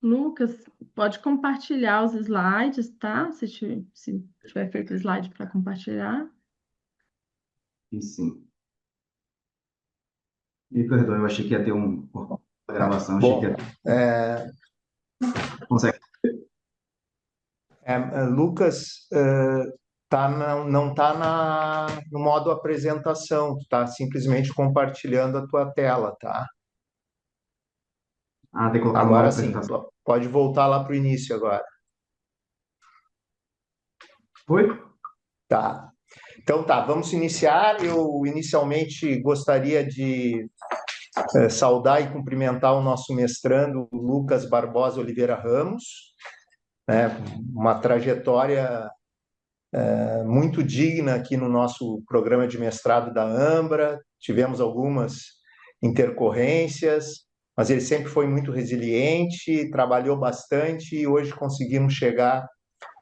Lucas, pode compartilhar os slides, tá? Se tiver feito o slide para compartilhar. E sim. Me perdoe, eu achei que ia ter uma gravação, achei que Bom, ia consegue. Lucas, não está no modo apresentação, está simplesmente compartilhando a tua tela, tá? Ah, tem que colocar no modo Agora sim, apresentação. pode voltar lá para o início agora. Foi? Tá. Então tá, vamos iniciar. Eu inicialmente gostaria de saudar e cumprimentar o nosso mestrando, Lucas Barbosa Oliveira Ramos, né? Uma trajetória muito digna aqui no nosso programa de mestrado da Ambra. Tivemos algumas intercorrências, mas ele sempre foi muito resiliente, trabalhou bastante e hoje conseguimos chegar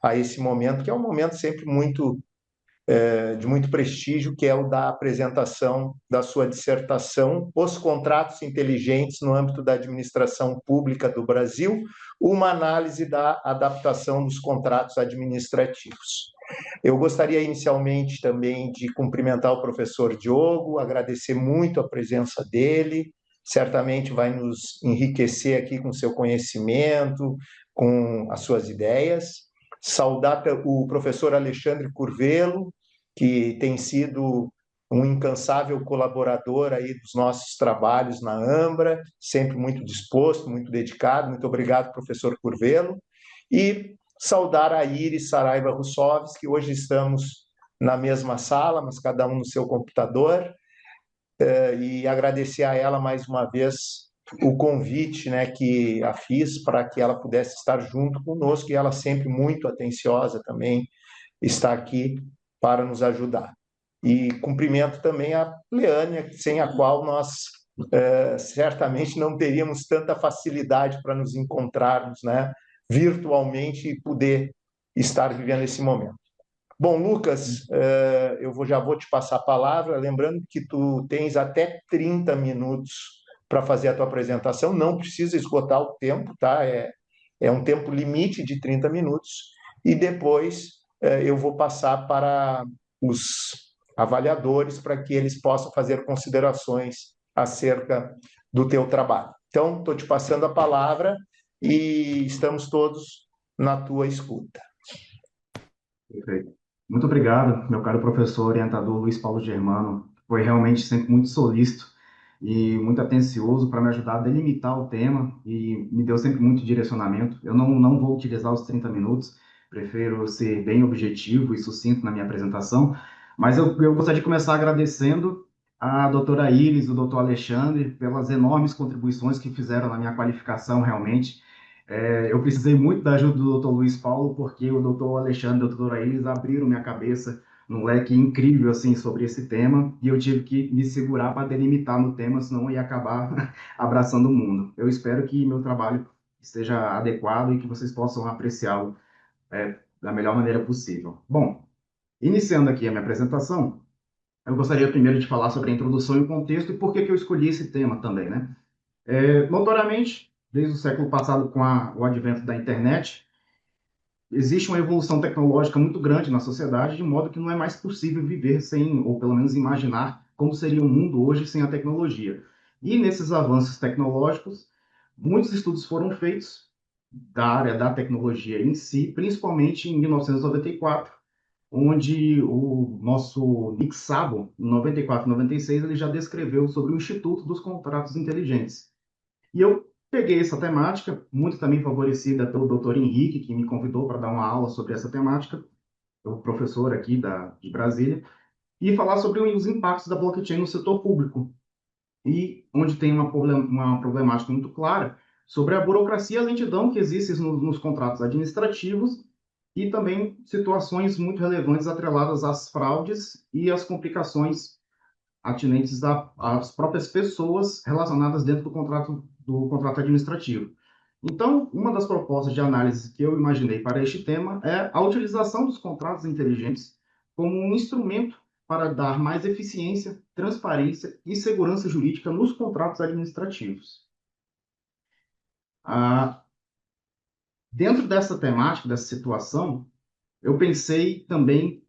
a esse momento, que é um momento sempre de muito prestígio, que é o da apresentação da sua dissertação, Os Contratos Inteligentes no âmbito da administração pública do Brasil, uma análise da adaptação dos contratos administrativos. Eu gostaria inicialmente também de cumprimentar o professor Diogo, agradecer muito a presença dele, certamente vai nos enriquecer aqui com seu conhecimento, com as suas ideias. Saudar o professor Alexandre Curvelo, que tem sido um incansável colaborador aí dos nossos trabalhos na Ambra, sempre muito disposto, muito dedicado. Muito obrigado, professor Curvelo. E saudar a Iris Saraiva Russovs, que hoje estamos na mesma sala, mas cada um no seu computador, e agradecer a ela mais uma vez o convite, né, que a fiz para que ela pudesse estar junto conosco, e ela sempre muito atenciosa também está aqui para nos ajudar. E cumprimento também a Leânia, sem a qual nós certamente não teríamos tanta facilidade para nos encontrarmos, né, virtualmente e poder estar vivendo esse momento. Bom, Lucas, já vou te passar a palavra, lembrando que tu tens até 30 minutos para fazer a tua apresentação, não precisa esgotar o tempo, tá? É um tempo limite de 30 minutos, e depois eu vou passar para os avaliadores para que eles possam fazer considerações acerca do teu trabalho. Então, estou te passando a palavra e estamos todos na tua escuta. Perfeito. Muito obrigado, meu caro professor orientador Luiz Paulo Germano. Foi realmente sempre muito solícito e muito atencioso para me ajudar a delimitar o tema e me deu sempre muito direcionamento. Eu não vou utilizar os 30 minutos, prefiro ser bem objetivo e sucinto na minha apresentação, mas eu gostaria de começar agradecendo a doutora Iris, o doutor Alexandre, pelas enormes contribuições que fizeram na minha qualificação, realmente. Eu precisei muito da ajuda do doutor Luiz Paulo, porque o doutor Alexandre e a doutora Iris abriram minha cabeça num leque incrível assim sobre esse tema, e eu tive que me segurar para delimitar no tema, senão eu ia acabar abraçando o mundo. Eu espero que meu trabalho esteja adequado e que vocês possam apreciá-lo da melhor maneira possível. Bom, iniciando aqui a minha apresentação, eu gostaria primeiro de falar sobre a introdução e o contexto e por que que eu escolhi esse tema também, né? Notoriamente, desde o século passado, com o advento da internet, existe uma evolução tecnológica muito grande na sociedade, de modo que não é mais possível viver sem, ou pelo menos imaginar, como seria o mundo hoje sem a tecnologia. E nesses avanços tecnológicos, muitos estudos foram feitos da área da tecnologia em si, principalmente em 1994, onde o nosso Nick Szabo, em 94 e 96, ele já descreveu sobre o Instituto dos Contratos Inteligentes. E eu peguei essa temática, muito também favorecida pelo Dr. Henrique, que me convidou para dar uma aula sobre essa temática, o professor aqui de Brasília, e falar sobre os impactos da blockchain no setor público, e onde tem uma problemática muito clara sobre a burocracia e a lentidão que existe nos contratos administrativos, e também situações muito relevantes atreladas às fraudes e às complicações atinentes às próprias pessoas relacionadas dentro do contrato administrativo. Então, uma das propostas de análise que eu imaginei para este tema é a utilização dos contratos inteligentes como um instrumento para dar mais eficiência, transparência e segurança jurídica nos contratos administrativos. Dentro dessa temática, dessa situação, eu pensei também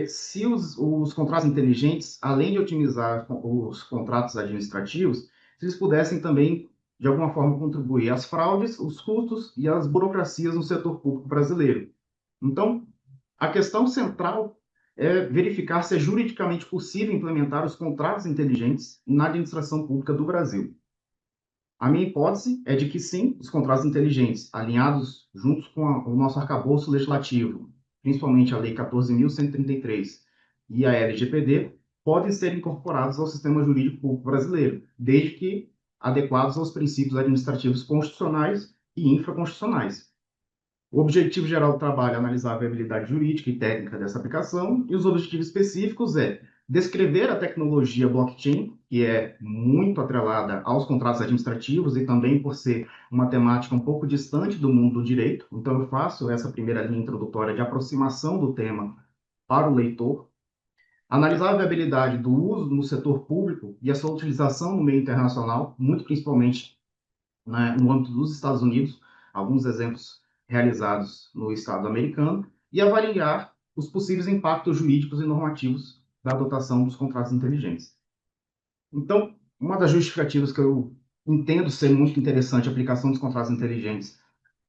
se os contratos inteligentes, além de otimizar os contratos administrativos, se eles pudessem também, de alguma forma, contribuir às fraudes, os custos e às burocracias no setor público brasileiro. Então, a questão central é verificar se é juridicamente possível implementar os contratos inteligentes na administração pública do Brasil. A minha hipótese é de que sim, os contratos inteligentes, alinhados juntos com o nosso arcabouço legislativo, principalmente a Lei 14.133 e a LGPD, podem ser incorporados ao sistema jurídico público brasileiro, desde que adequados aos princípios administrativos constitucionais e infraconstitucionais. O objetivo geral do trabalho é analisar a viabilidade jurídica e técnica dessa aplicação, e os objetivos específicos é descrever a tecnologia blockchain, que é muito atrelada aos contratos administrativos e também por ser uma temática um pouco distante do mundo do direito. Então, eu faço essa primeira linha introdutória de aproximação do tema para o leitor. Analisar a viabilidade do uso no setor público e a sua utilização no meio internacional, muito principalmente, né, no âmbito dos Estados Unidos, alguns exemplos realizados no Estado americano, e avaliar os possíveis impactos jurídicos e normativos da adotação dos contratos inteligentes. Então, uma das justificativas que eu entendo ser muito interessante a aplicação dos contratos inteligentes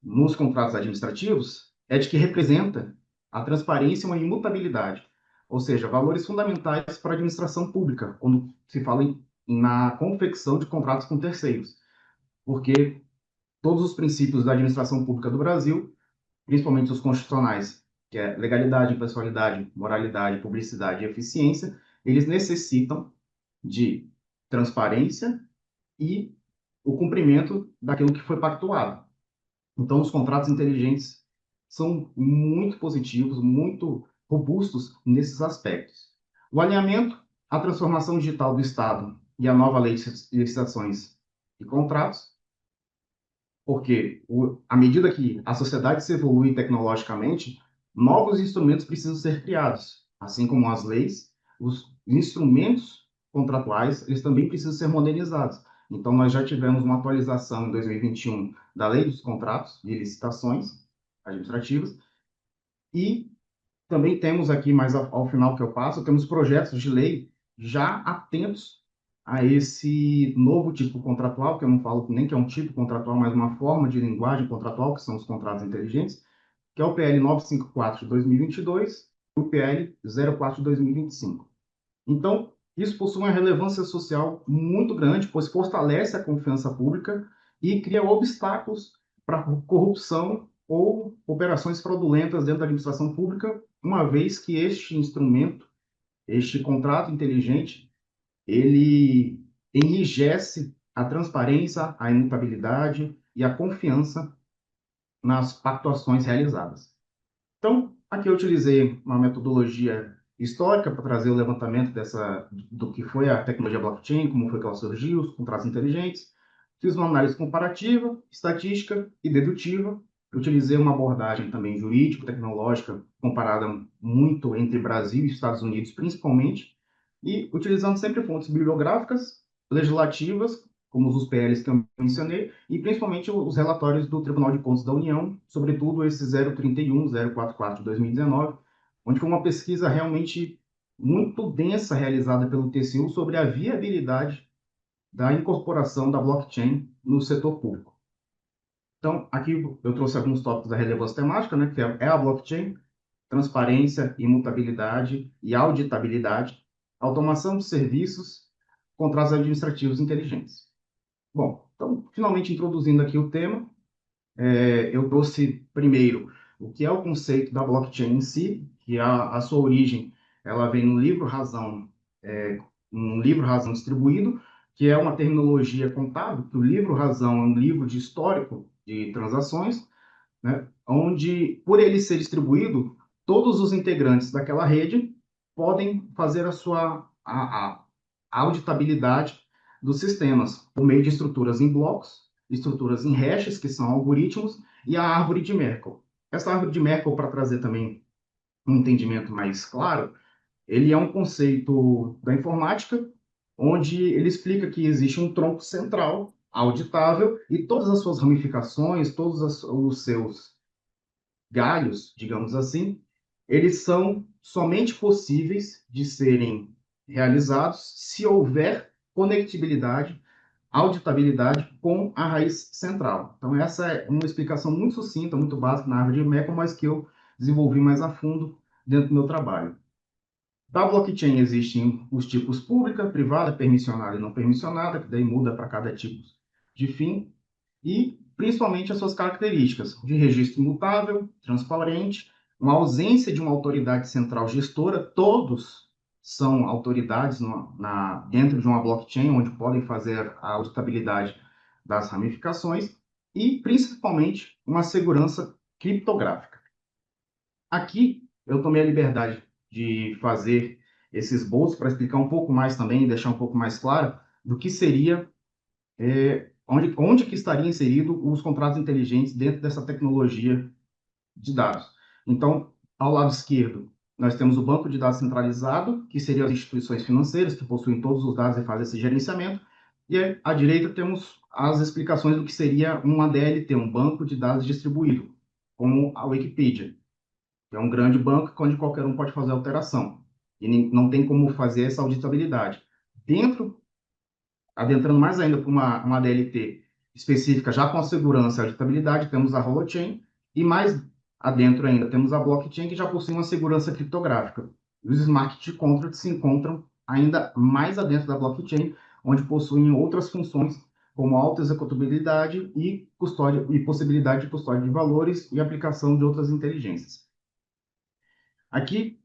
nos contratos administrativos é de que representa a transparência e uma imutabilidade, ou seja, valores fundamentais para a administração pública, quando se fala na confecção de contratos com terceiros, porque todos os princípios da administração pública do Brasil, principalmente os constitucionais, que é legalidade, impessoalidade, moralidade, publicidade e eficiência, eles necessitam de transparência e o cumprimento daquilo que foi pactuado. Então, os contratos inteligentes são muito positivos, muito robustos nesses aspectos. O alinhamento, a transformação digital do Estado e a nova lei de licitações e contratos, porque à medida que a sociedade se evolui tecnologicamente, novos instrumentos precisam ser criados, assim como as leis, os instrumentos contratuais, eles também precisam ser modernizados. Então, nós já tivemos uma atualização em 2021 da Lei dos Contratos de Licitações Administrativas e também temos aqui, mais ao final que eu passo, temos projetos de lei já atentos a esse novo tipo contratual, que eu não falo nem que é um tipo contratual, mas uma forma de linguagem contratual, que são os contratos inteligentes, que é o PL 954 de 2022 e o PL 04 de 2025. Então, isso possui uma relevância social muito grande, pois fortalece a confiança pública e cria obstáculos para corrupção ou operações fraudulentas dentro da administração pública, uma vez que este instrumento, este contrato inteligente, ele enrijece a transparência, a imutabilidade e a confiança nas pactuações realizadas. Então, aqui eu utilizei uma metodologia histórica para trazer o levantamento do que foi a tecnologia blockchain, como foi que ela surgiu, os contratos inteligentes. Fiz uma análise comparativa, estatística e dedutiva. Utilizei uma abordagem também jurídico-tecnológica comparada muito entre Brasil e Estados Unidos, principalmente, e utilizando sempre fontes bibliográficas, legislativas, como os PLs que eu mencionei, e principalmente os relatórios do Tribunal de Contas da União, sobretudo esse 031, 044 de 2019, onde foi uma pesquisa realmente muito densa realizada pelo TCU sobre a viabilidade da incorporação da blockchain no setor público. Então, aqui eu trouxe alguns tópicos da relevância temática, né, que é a blockchain, transparência, imutabilidade e auditabilidade, automação de serviços, contratos administrativos inteligentes. Bom, então, finalmente introduzindo aqui o tema, eu trouxe primeiro o que é o conceito da blockchain em si, que a sua origem ela vem no livro Razão, um livro Razão Distribuído, que é uma terminologia contábil, que o livro Razão é um livro de histórico de transações, né, onde, por ele ser distribuído, todos os integrantes daquela rede podem fazer a auditabilidade dos sistemas por meio de estruturas em blocos, estruturas em hashes, que são algoritmos, e a árvore de Merkle. Essa árvore de Merkle, para trazer também um entendimento mais claro, ele é um conceito da informática, onde ele explica que existe um tronco central, auditável, e todas as suas ramificações, todos os seus galhos, digamos assim, eles são somente possíveis de serem realizados se houver conectibilidade, auditabilidade com a raiz central. Então, essa é uma explicação muito sucinta, muito básica na árvore de Merkle, mas que eu desenvolvi mais a fundo dentro do meu trabalho. Da blockchain existem os tipos pública, privada, permissionada e não permissionada, que daí muda para cada tipo de fim, e principalmente as suas características de registro imutável, transparente, uma ausência de uma autoridade central gestora, todos são autoridades dentro de uma blockchain, onde podem fazer a auditabilidade das ramificações, e principalmente uma segurança criptográfica. Aqui eu tomei a liberdade de fazer esse esboço para explicar um pouco mais também, deixar um pouco mais claro do que seria, onde que estaria inserido os contratos inteligentes dentro dessa tecnologia de dados. Então, ao lado esquerdo, nós temos o banco de dados centralizado, que seriam as instituições financeiras, que possuem todos os dados e fazem esse gerenciamento, e à direita temos as explicações do que seria um ADLT, um banco de dados distribuído, como a Wikipedia. É um grande banco onde qualquer um pode fazer alteração. E não tem como fazer essa auditabilidade. Adentrando mais ainda para uma DLT específica, já com a segurança e a auditabilidade, temos a Holochain, e mais adentro ainda temos a Blockchain, que já possui uma segurança criptográfica. E os smart contracts se encontram ainda mais adentro da Blockchain, onde possuem outras funções, como auto-executabilidade e custódia, e possibilidade de custódia de valores e aplicação de outras inteligências. Aqui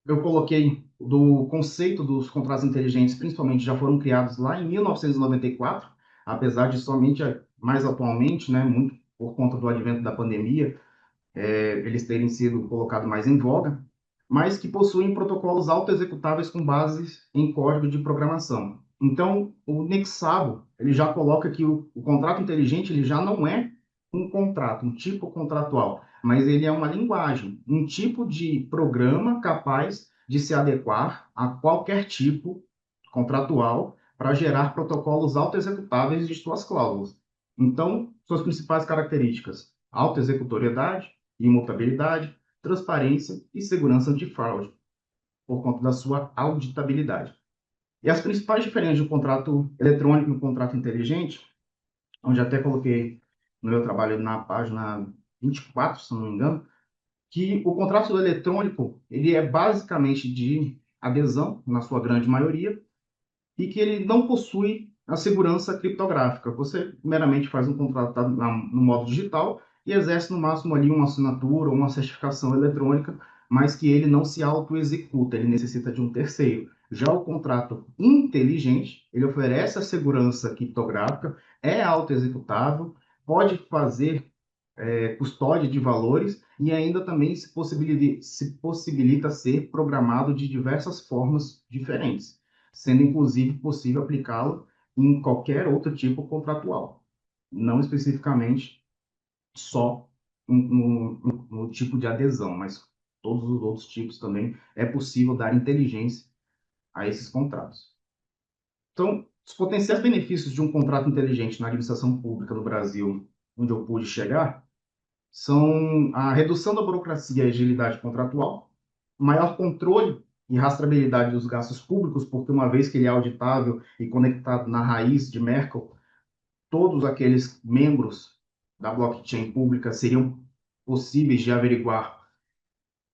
eu coloquei do conceito dos contratos inteligentes, principalmente já foram criados lá em 1994, apesar de somente mais atualmente, né, muito por conta do advento da pandemia, eles terem sido colocados mais em voga, mas que possuem protocolos autoexecutáveis com bases em código de programação. Então, o Nexabo, ele já coloca que o contrato inteligente ele já não é um contrato, um tipo contratual, mas ele é uma linguagem, um tipo de programa capaz de se adequar a qualquer tipo contratual para gerar protocolos autoexecutáveis de suas cláusulas. Então, suas principais características: autoexecutoriedade, imutabilidade, transparência e segurança antifraude, por conta da sua auditabilidade. E as principais diferenças de um contrato eletrônico e um contrato inteligente, onde até coloquei no meu trabalho na página 24, se não me engano, que o contrato eletrônico ele é basicamente de adesão, na sua grande maioria, e que ele não possui a segurança criptográfica. Você meramente faz um contrato no modo digital e exerce no máximo ali uma assinatura ou uma certificação eletrônica, mas que ele não se auto-executa, ele necessita de um terceiro. Já o contrato inteligente, ele oferece a segurança criptográfica, é auto-executável, pode fazer custódia de valores e ainda também se possibilita ser programado de diversas formas diferentes, sendo inclusive possível aplicá-lo em qualquer outro tipo contratual, não especificamente só no tipo de adesão, mas todos os outros tipos também é possível dar inteligência a esses contratos. Então, os potenciais benefícios de um contrato inteligente na administração pública no Brasil, onde eu pude chegar, são a redução da burocracia e agilidade contratual, maior controle e rastreabilidade dos gastos públicos, porque uma vez que ele é auditável e conectado na raiz de Merkle, todos aqueles membros da blockchain pública seriam possíveis de averiguar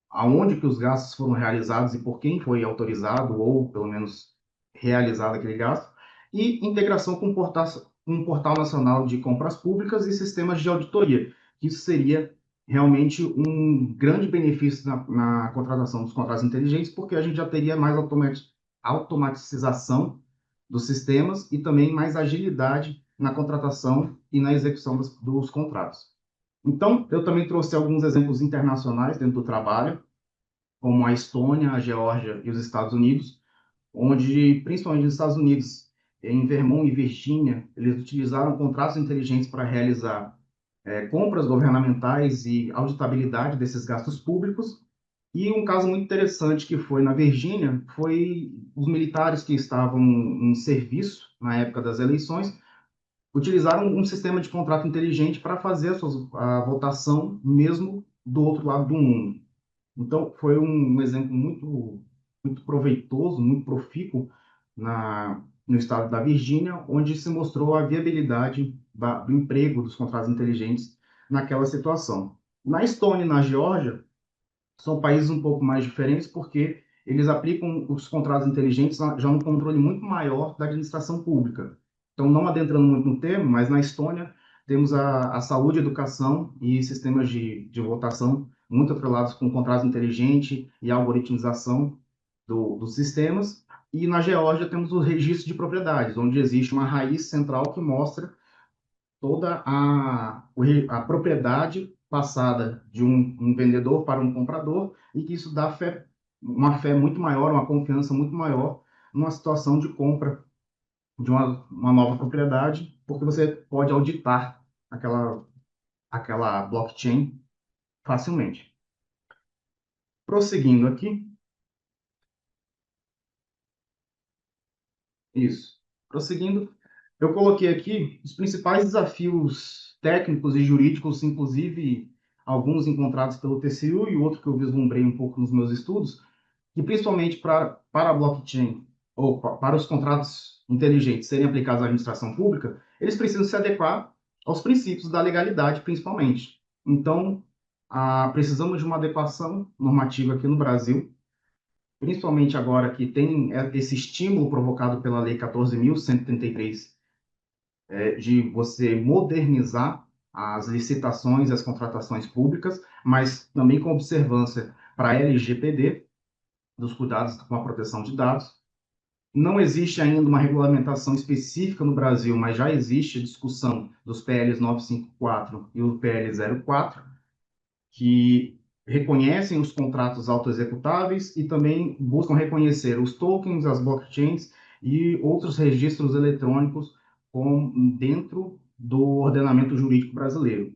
aonde que os gastos foram realizados e por quem foi autorizado ou, pelo menos, realizado aquele gasto, e integração com um portal nacional de compras públicas e sistemas de auditoria. Isso seria realmente um grande benefício na contratação dos contratos inteligentes, porque a gente já teria mais automatização dos sistemas e também mais agilidade na contratação e na execução dos contratos. Então, eu também trouxe alguns exemplos internacionais dentro do trabalho, como a Estônia, a Geórgia e os Estados Unidos, onde, principalmente nos Estados Unidos, em Vermont e Virgínia, eles utilizaram contratos inteligentes para realizar compras governamentais e auditabilidade desses gastos públicos. E um caso muito interessante que foi na Virgínia foi os militares que estavam em serviço na época das eleições utilizaram um sistema de contrato inteligente para fazer a votação mesmo do outro lado do mundo. Então, foi um exemplo muito proveitoso, muito profícuo no estado da Virgínia, onde se mostrou a viabilidade do emprego dos contratos inteligentes naquela situação. Na Estônia e na Geórgia, são países um pouco mais diferentes, porque eles aplicam os contratos inteligentes já um controle muito maior da administração pública. Então, não adentrando muito no tema, mas na Estônia temos a saúde, educação e sistemas de votação muito atrelados com contratos inteligentes e algoritmização dos sistemas. E na Geórgia temos o registro de propriedades, onde existe uma raiz central que mostra toda a propriedade passada de um vendedor para um comprador, e que isso dá uma fé muito maior, uma confiança muito maior numa situação de compra de uma nova propriedade, porque você pode auditar aquela blockchain facilmente. Prosseguindo aqui, isso. Prosseguindo, eu coloquei aqui os principais desafios técnicos e jurídicos, inclusive alguns encontrados pelo TCU e outro que eu vislumbrei um pouco nos meus estudos, que principalmente para a blockchain ou para os contratos inteligentes serem aplicados à administração pública, eles precisam se adequar aos princípios da legalidade, principalmente. Então, precisamos de uma adequação normativa aqui no Brasil, principalmente agora que tem esse estímulo provocado pela Lei 14.133, de você modernizar as licitações e as contratações públicas, mas também com observância para a LGPD, dos cuidados com a proteção de dados. Não existe ainda uma regulamentação específica no Brasil, mas já existe a discussão dos PLs 954 e o PL 04, que reconhecem os contratos autoexecutáveis e também buscam reconhecer os tokens, as blockchains e outros registros eletrônicos dentro do ordenamento jurídico brasileiro.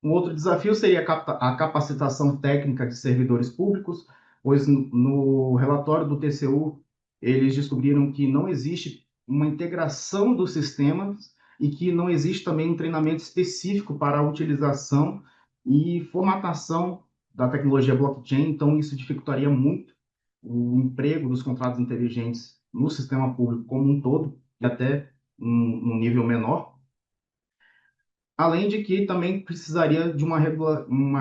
Um outro desafio seria a capacitação técnica de servidores públicos, pois no relatório do TCU eles descobriram que não existe uma integração dos sistemas e que não existe também um treinamento específico para a utilização e formatação da tecnologia blockchain, então isso dificultaria muito o emprego dos contratos inteligentes no sistema público como um todo, e até num nível menor. Além de que também precisaria de uma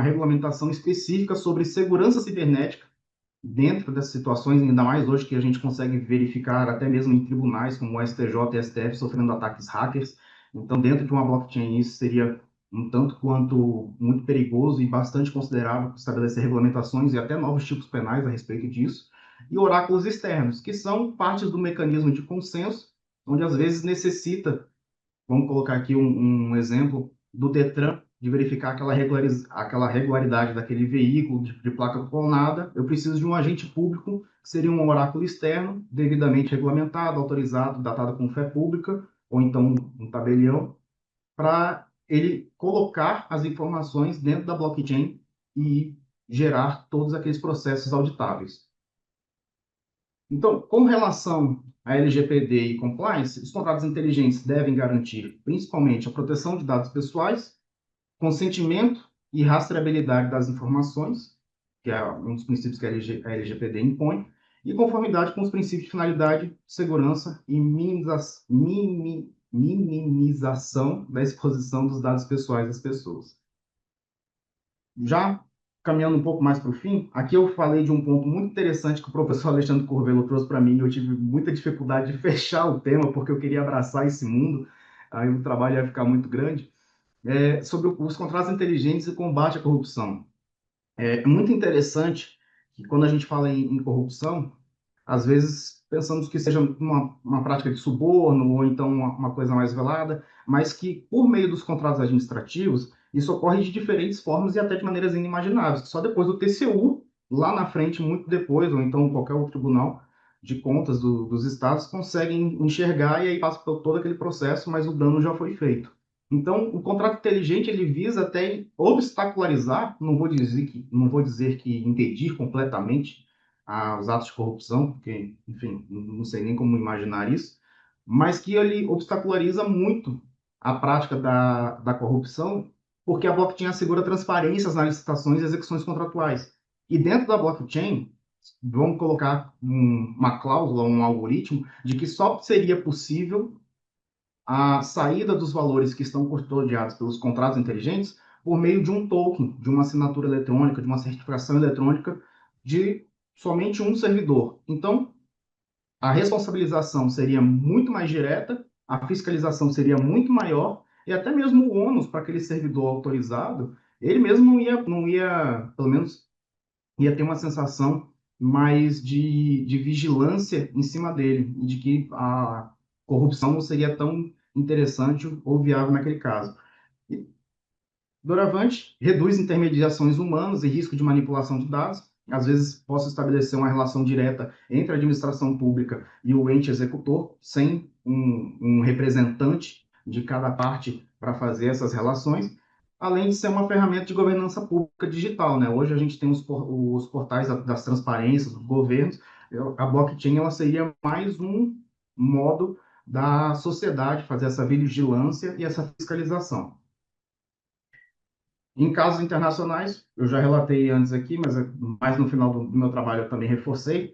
regulamentação específica sobre segurança cibernética dentro dessas situações, ainda mais hoje que a gente consegue verificar até mesmo em tribunais como o STJ e STF sofrendo ataques hackers. Então, dentro de uma blockchain, isso seria um tanto quanto muito perigoso e bastante considerável para estabelecer regulamentações e até novos tipos penais a respeito disso. E oráculos externos, que são partes do mecanismo de consenso, onde às vezes necessita. Vamos colocar aqui um exemplo do Detran, de verificar aquela regularidade daquele veículo de placa clonada. Eu preciso de um agente público, que seria um oráculo externo, devidamente regulamentado, autorizado, datado com fé pública, ou então um tabelião, para ele colocar as informações dentro da blockchain e gerar todos aqueles processos auditáveis. Então, com relação à LGPD e compliance, os contratos inteligentes devem garantir principalmente a proteção de dados pessoais, consentimento e rastreabilidade das informações, que é um dos princípios que a LGPD impõe, e conformidade com os princípios de finalidade, segurança e minimização da exposição dos dados pessoais das pessoas. Já caminhando um pouco mais para o fim, aqui eu falei de um ponto muito interessante que o professor Alexandre Curvelo trouxe para mim, e eu tive muita dificuldade de fechar o tema, porque eu queria abraçar esse mundo, aí o trabalho ia ficar muito grande, sobre os contratos inteligentes e combate à corrupção. É muito interessante que quando a gente fala em corrupção, às vezes pensamos que seja uma prática de suborno ou então uma coisa mais velada, mas que por meio dos contratos administrativos, isso ocorre de diferentes formas e até de maneiras inimagináveis, que só depois do TCU, lá na frente, muito depois, ou então qualquer outro tribunal de contas dos estados, conseguem enxergar e aí passa por todo aquele processo, mas o dano já foi feito. Então, o contrato inteligente ele visa até obstacularizar, não vou dizer que impedir completamente os atos de corrupção, porque, enfim, não sei nem como imaginar isso, mas que ele obstaculariza muito a prática da corrupção, porque a blockchain assegura transparências nas licitações e execuções contratuais. E dentro da blockchain, vamos colocar uma cláusula, um algoritmo, de que só seria possível a saída dos valores que estão custodiados pelos contratos inteligentes por meio de um token, de uma assinatura eletrônica, de uma certificação eletrônica de somente um servidor. Então, a responsabilização seria muito mais direta, a fiscalização seria muito maior e até mesmo o ônus para aquele servidor autorizado, ele mesmo não ia, pelo menos, ia ter uma sensação mais de vigilância em cima dele e de que a corrupção não seria tão interessante ou viável naquele caso. E doravante, reduz intermediações humanas e risco de manipulação de dados. Às vezes, posso estabelecer uma relação direta entre a administração pública e o ente executor, sem um representante de cada parte para fazer essas relações, além de ser uma ferramenta de governança pública digital, né? Hoje a gente tem os portais das transparências, dos governos. A blockchain ela seria mais um modo da sociedade fazer essa vigilância e essa fiscalização. Em casos internacionais, eu já relatei antes aqui, mas mais no final do meu trabalho eu também reforcei,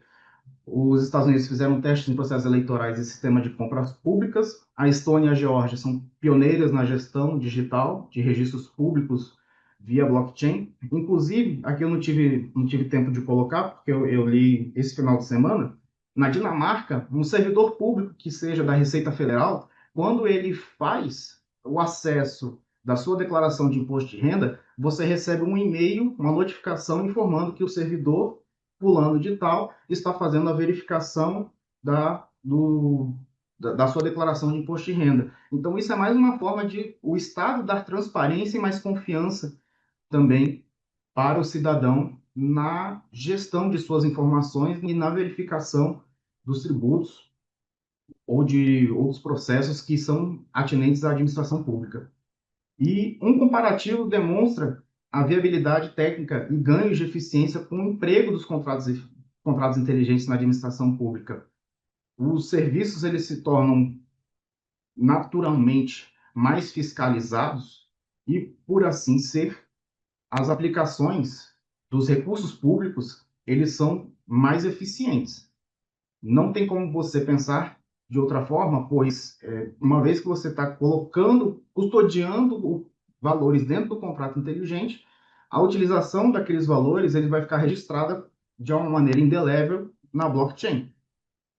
os Estados Unidos fizeram testes em processos eleitorais e sistema de compras públicas. A Estônia e a Geórgia são pioneiras na gestão digital de registros públicos via blockchain. Inclusive, aqui eu não tive tempo de colocar, porque eu li esse final de semana, na Dinamarca, um servidor público que seja da Receita Federal, quando ele faz o acesso da sua declaração de imposto de renda, você recebe um e-mail, uma notificação informando que o servidor fulano de tal está fazendo a verificação da sua declaração de imposto de renda. Então, isso é mais uma forma de o Estado dar transparência e mais confiança também para o cidadão na gestão de suas informações e na verificação dos tributos ou de outros processos que são atinentes à administração pública. E um comparativo demonstra a viabilidade técnica e ganhos de eficiência com o emprego dos contratos inteligentes na administração pública. Os serviços eles se tornam naturalmente mais fiscalizados e, por assim ser, as aplicações dos recursos públicos eles são mais eficientes. Não tem como você pensar de outra forma, pois uma vez que você está colocando, custodiando valores dentro do contrato inteligente, a utilização daqueles valores ele vai ficar registrada de uma maneira indelével na blockchain.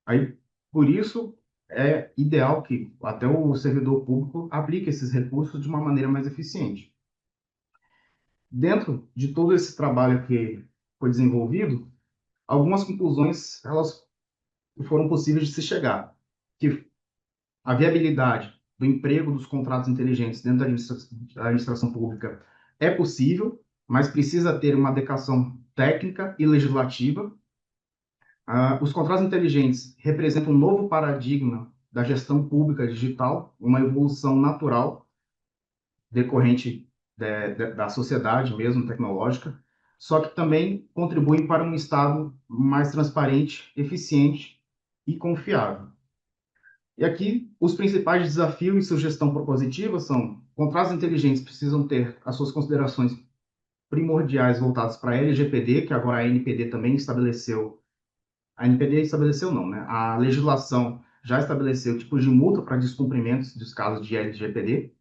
Aí, por isso, é ideal que até o servidor público aplique esses recursos de uma maneira mais eficiente. Dentro de todo esse trabalho que foi desenvolvido, algumas conclusões elas foram possíveis de se chegar, que a viabilidade do emprego dos contratos inteligentes dentro da administração pública é possível, mas precisa ter uma adequação técnica e legislativa. Os contratos inteligentes representam um novo paradigma da gestão pública digital, uma evolução natural decorrente da sociedade mesmo tecnológica, só que também contribuem para um Estado mais transparente, eficiente e confiável. E aqui, os principais desafios e sugestão propositiva são: contratos inteligentes precisam ter as suas considerações primordiais voltadas para a LGPD, que agora a NPD também estabeleceu. A NPD estabeleceu não, né? A legislação já estabeleceu tipos de multa para descumprimentos dos casos de LGPD.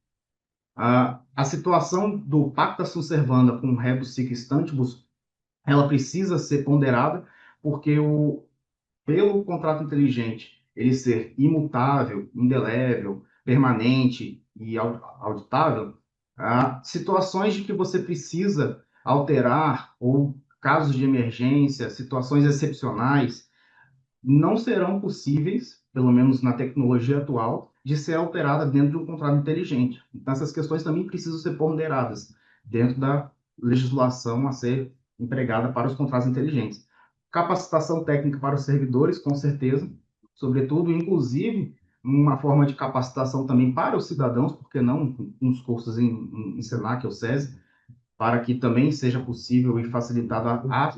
A situação do pacta sunt servanda com rebus sic stantibus, ela precisa ser ponderada, porque pelo contrato inteligente ele ser imutável, indelével, permanente e auditável, há situações de que você precisa alterar ou casos de emergência, situações excepcionais, não serão possíveis, pelo menos na tecnologia atual, de ser alterada dentro de um contrato inteligente. Então, essas questões também precisam ser ponderadas dentro da legislação a ser empregada para os contratos inteligentes. Capacitação técnica para os servidores, com certeza, sobretudo, inclusive, uma forma de capacitação também para os cidadãos, porque não uns cursos em Senac ou SESI, para que também seja possível e facilitado a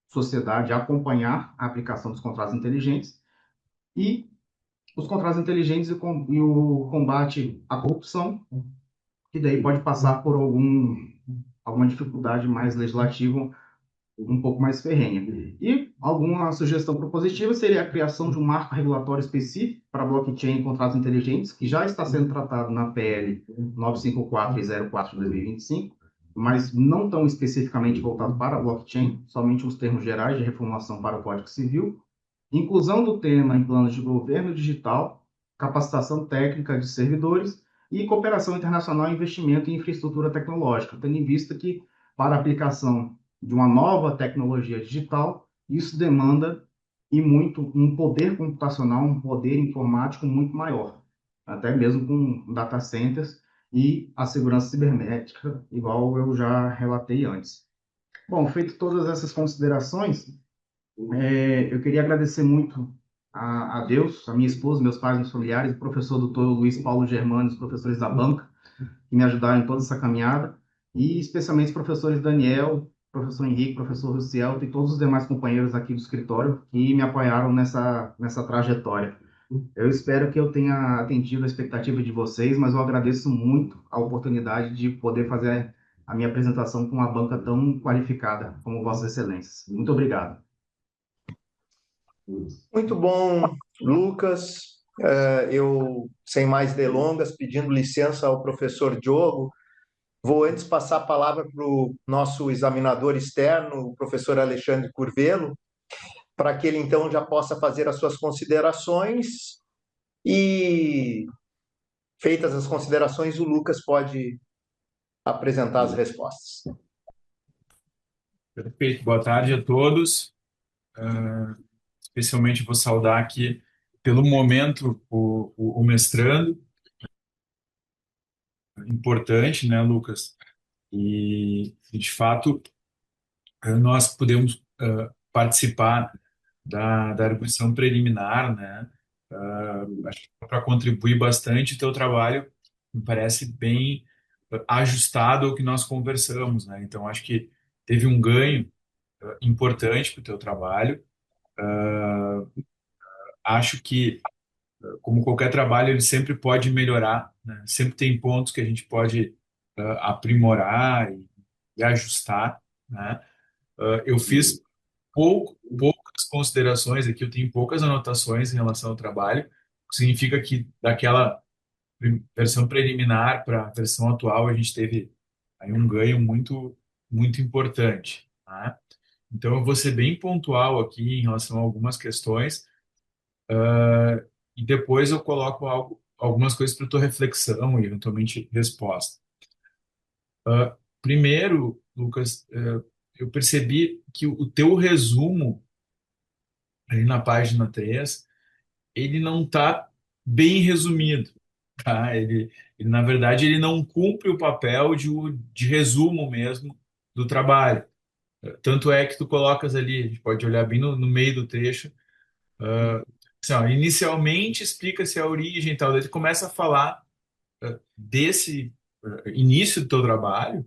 sociedade acompanhar a aplicação dos contratos inteligentes e os contratos inteligentes e o combate à corrupção, que daí pode passar por alguma dificuldade mais legislativa um pouco mais ferrenha. E alguma sugestão propositiva seria a criação de um marco regulatório específico para blockchain e contratos inteligentes, que já está sendo tratado na PL 954 e 04 de 2025, mas não tão especificamente voltado para a blockchain, somente os termos gerais de reformulação para o Código Civil, inclusão do tema em planos de governo digital, capacitação técnica de servidores e cooperação internacional em investimento em infraestrutura tecnológica, tendo em vista que, para a aplicação de uma nova tecnologia digital, isso demanda e muito um poder computacional, um poder informático muito maior, até mesmo com data centers e a segurança cibernética, igual eu já relatei antes. Bom, feito todas essas considerações, eu queria agradecer muito a Deus, a minha esposa, meus pais, meus familiares, o professor doutor Luiz Paulo Germano, os professores da banca, que me ajudaram em toda essa caminhada, e especialmente os professores Daniel, professor Henrique, professor Luciel e todos os demais companheiros aqui do escritório que me apoiaram nessa trajetória. Eu espero que eu tenha atendido a expectativa de vocês, mas eu agradeço muito a oportunidade de poder fazer a minha apresentação com uma banca tão qualificada como Vossas Excelências. Muito obrigado. Muito bom, Lucas. Eu, sem mais delongas, pedindo licença ao professor Diogo, vou antes passar a palavra para o nosso examinador externo, o professor Alexandre Curvelo, para que ele então já possa fazer as suas considerações e, feitas as considerações, o Lucas pode apresentar as respostas. Perfeito. Boa tarde a todos. Especialmente vou saudar aqui, pelo momento, o mestrando. Importante, né, Lucas? E, de fato, nós podemos participar da arguição preliminar, né? Acho que para contribuir bastante, o teu trabalho me parece bem ajustado ao que nós conversamos, né? Então, acho que teve um ganho importante para o teu trabalho. Acho que, como qualquer trabalho, ele sempre pode melhorar, né? Sempre tem pontos que a gente pode aprimorar e ajustar, né? Eu fiz poucas considerações aqui, eu tenho poucas anotações em relação ao trabalho, o que significa que daquela versão preliminar para a versão atual a gente teve aí um ganho muito importante, né? Então eu vou ser bem pontual aqui em relação a algumas questões, e depois eu coloco algumas coisas para tua reflexão e eventualmente resposta. Primeiro, Lucas, eu percebi que o teu resumo ali na página 3 ele não está bem resumido, tá? Na verdade, ele não cumpre o papel de resumo mesmo do trabalho. Tanto é que tu colocas ali, a gente pode olhar bem no meio do trecho, assim, ó, inicialmente explica-se a origem e tal, daí tu começa a falar desse início do teu trabalho,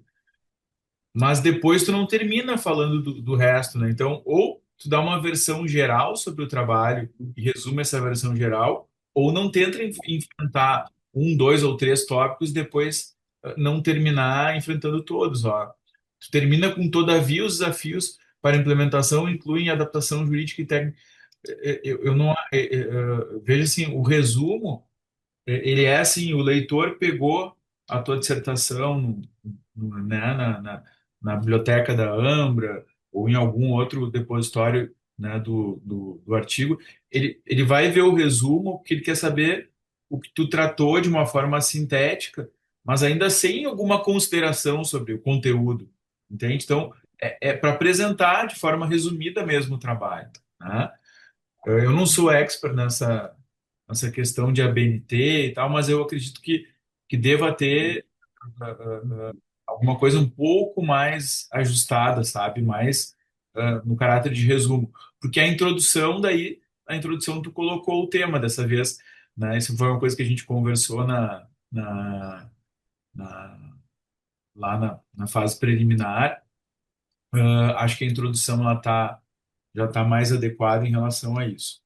mas depois tu não termina falando do resto, né? Então, ou tu dá uma versão geral sobre o trabalho e resume essa versão geral, ou não tenta enfrentar um, dois ou três tópicos, depois não terminar enfrentando todos, ó. Tu termina com todavia os desafios para implementação incluem adaptação jurídica e técnica. Eu não vejo assim, o resumo ele é assim, o leitor pegou a tua dissertação né, na biblioteca da Ambra ou em algum outro depositório, né, do artigo, ele vai ver o resumo porque ele quer saber o que tu tratou de uma forma sintética, mas ainda sem alguma consideração sobre o conteúdo, entende? Então, é para apresentar de forma resumida mesmo o trabalho, né? Eu não sou expert nessa questão de ABNT e tal, mas eu acredito que deva ter alguma coisa um pouco mais ajustada, sabe? Mais no caráter de resumo. Porque a introdução tu colocou o tema dessa vez, né? Isso foi uma coisa que a gente conversou na- lá na fase preliminar. Acho que a introdução já está mais adequada em relação a isso.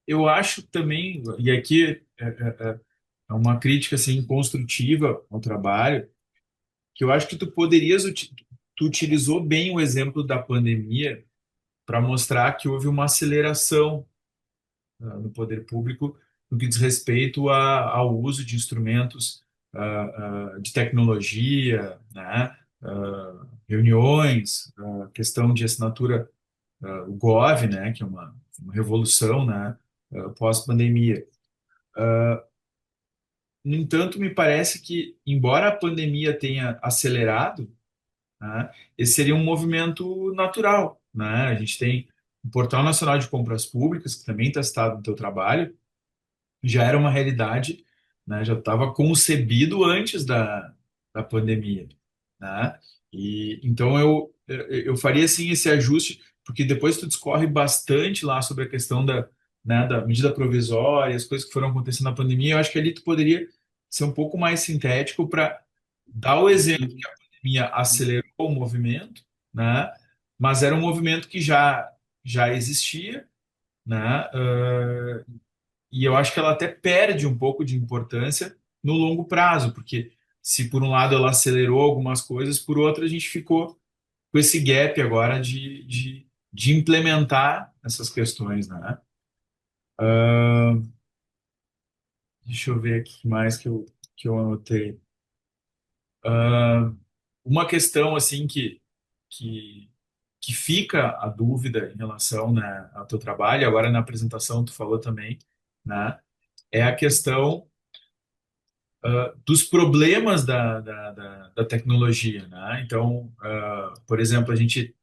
eu acho também, e aqui é uma crítica assim construtiva ao trabalho, que eu acho que tu utilizou bem o exemplo da pandemia para mostrar que houve uma aceleração no poder público no que diz respeito ao uso de instrumentos de tecnologia, né? Reuniões, questão de assinatura, o Gov, né? Que é uma revolução, né? Pós-pandemia. No entanto, me parece que, embora a pandemia tenha acelerado, né, esse seria um movimento natural, né? A gente tem o Portal Nacional de Compras Públicas, que também está citado no teu trabalho, já era uma realidade, né? Já estava concebido antes da pandemia, né? E então eu faria assim esse ajuste, porque depois tu discorre bastante lá sobre a questão da medida provisória, as coisas que foram acontecendo na pandemia. Eu acho que ali tu poderia ser um pouco mais sintético para dar o exemplo que a pandemia acelerou o movimento, né? Mas era um movimento que já existia, né? E eu acho que ela até perde um pouco de importância no longo prazo, porque se por um lado ela acelerou algumas coisas, por outro a gente ficou com esse gap agora de implementar essas questões, né? Deixa eu ver aqui mais que eu anotei. Uma questão assim que, que fica a dúvida em relação, né, ao teu trabalho, agora na apresentação tu falou também, né, é a questão dos problemas da tecnologia, né? Então, por exemplo, a gente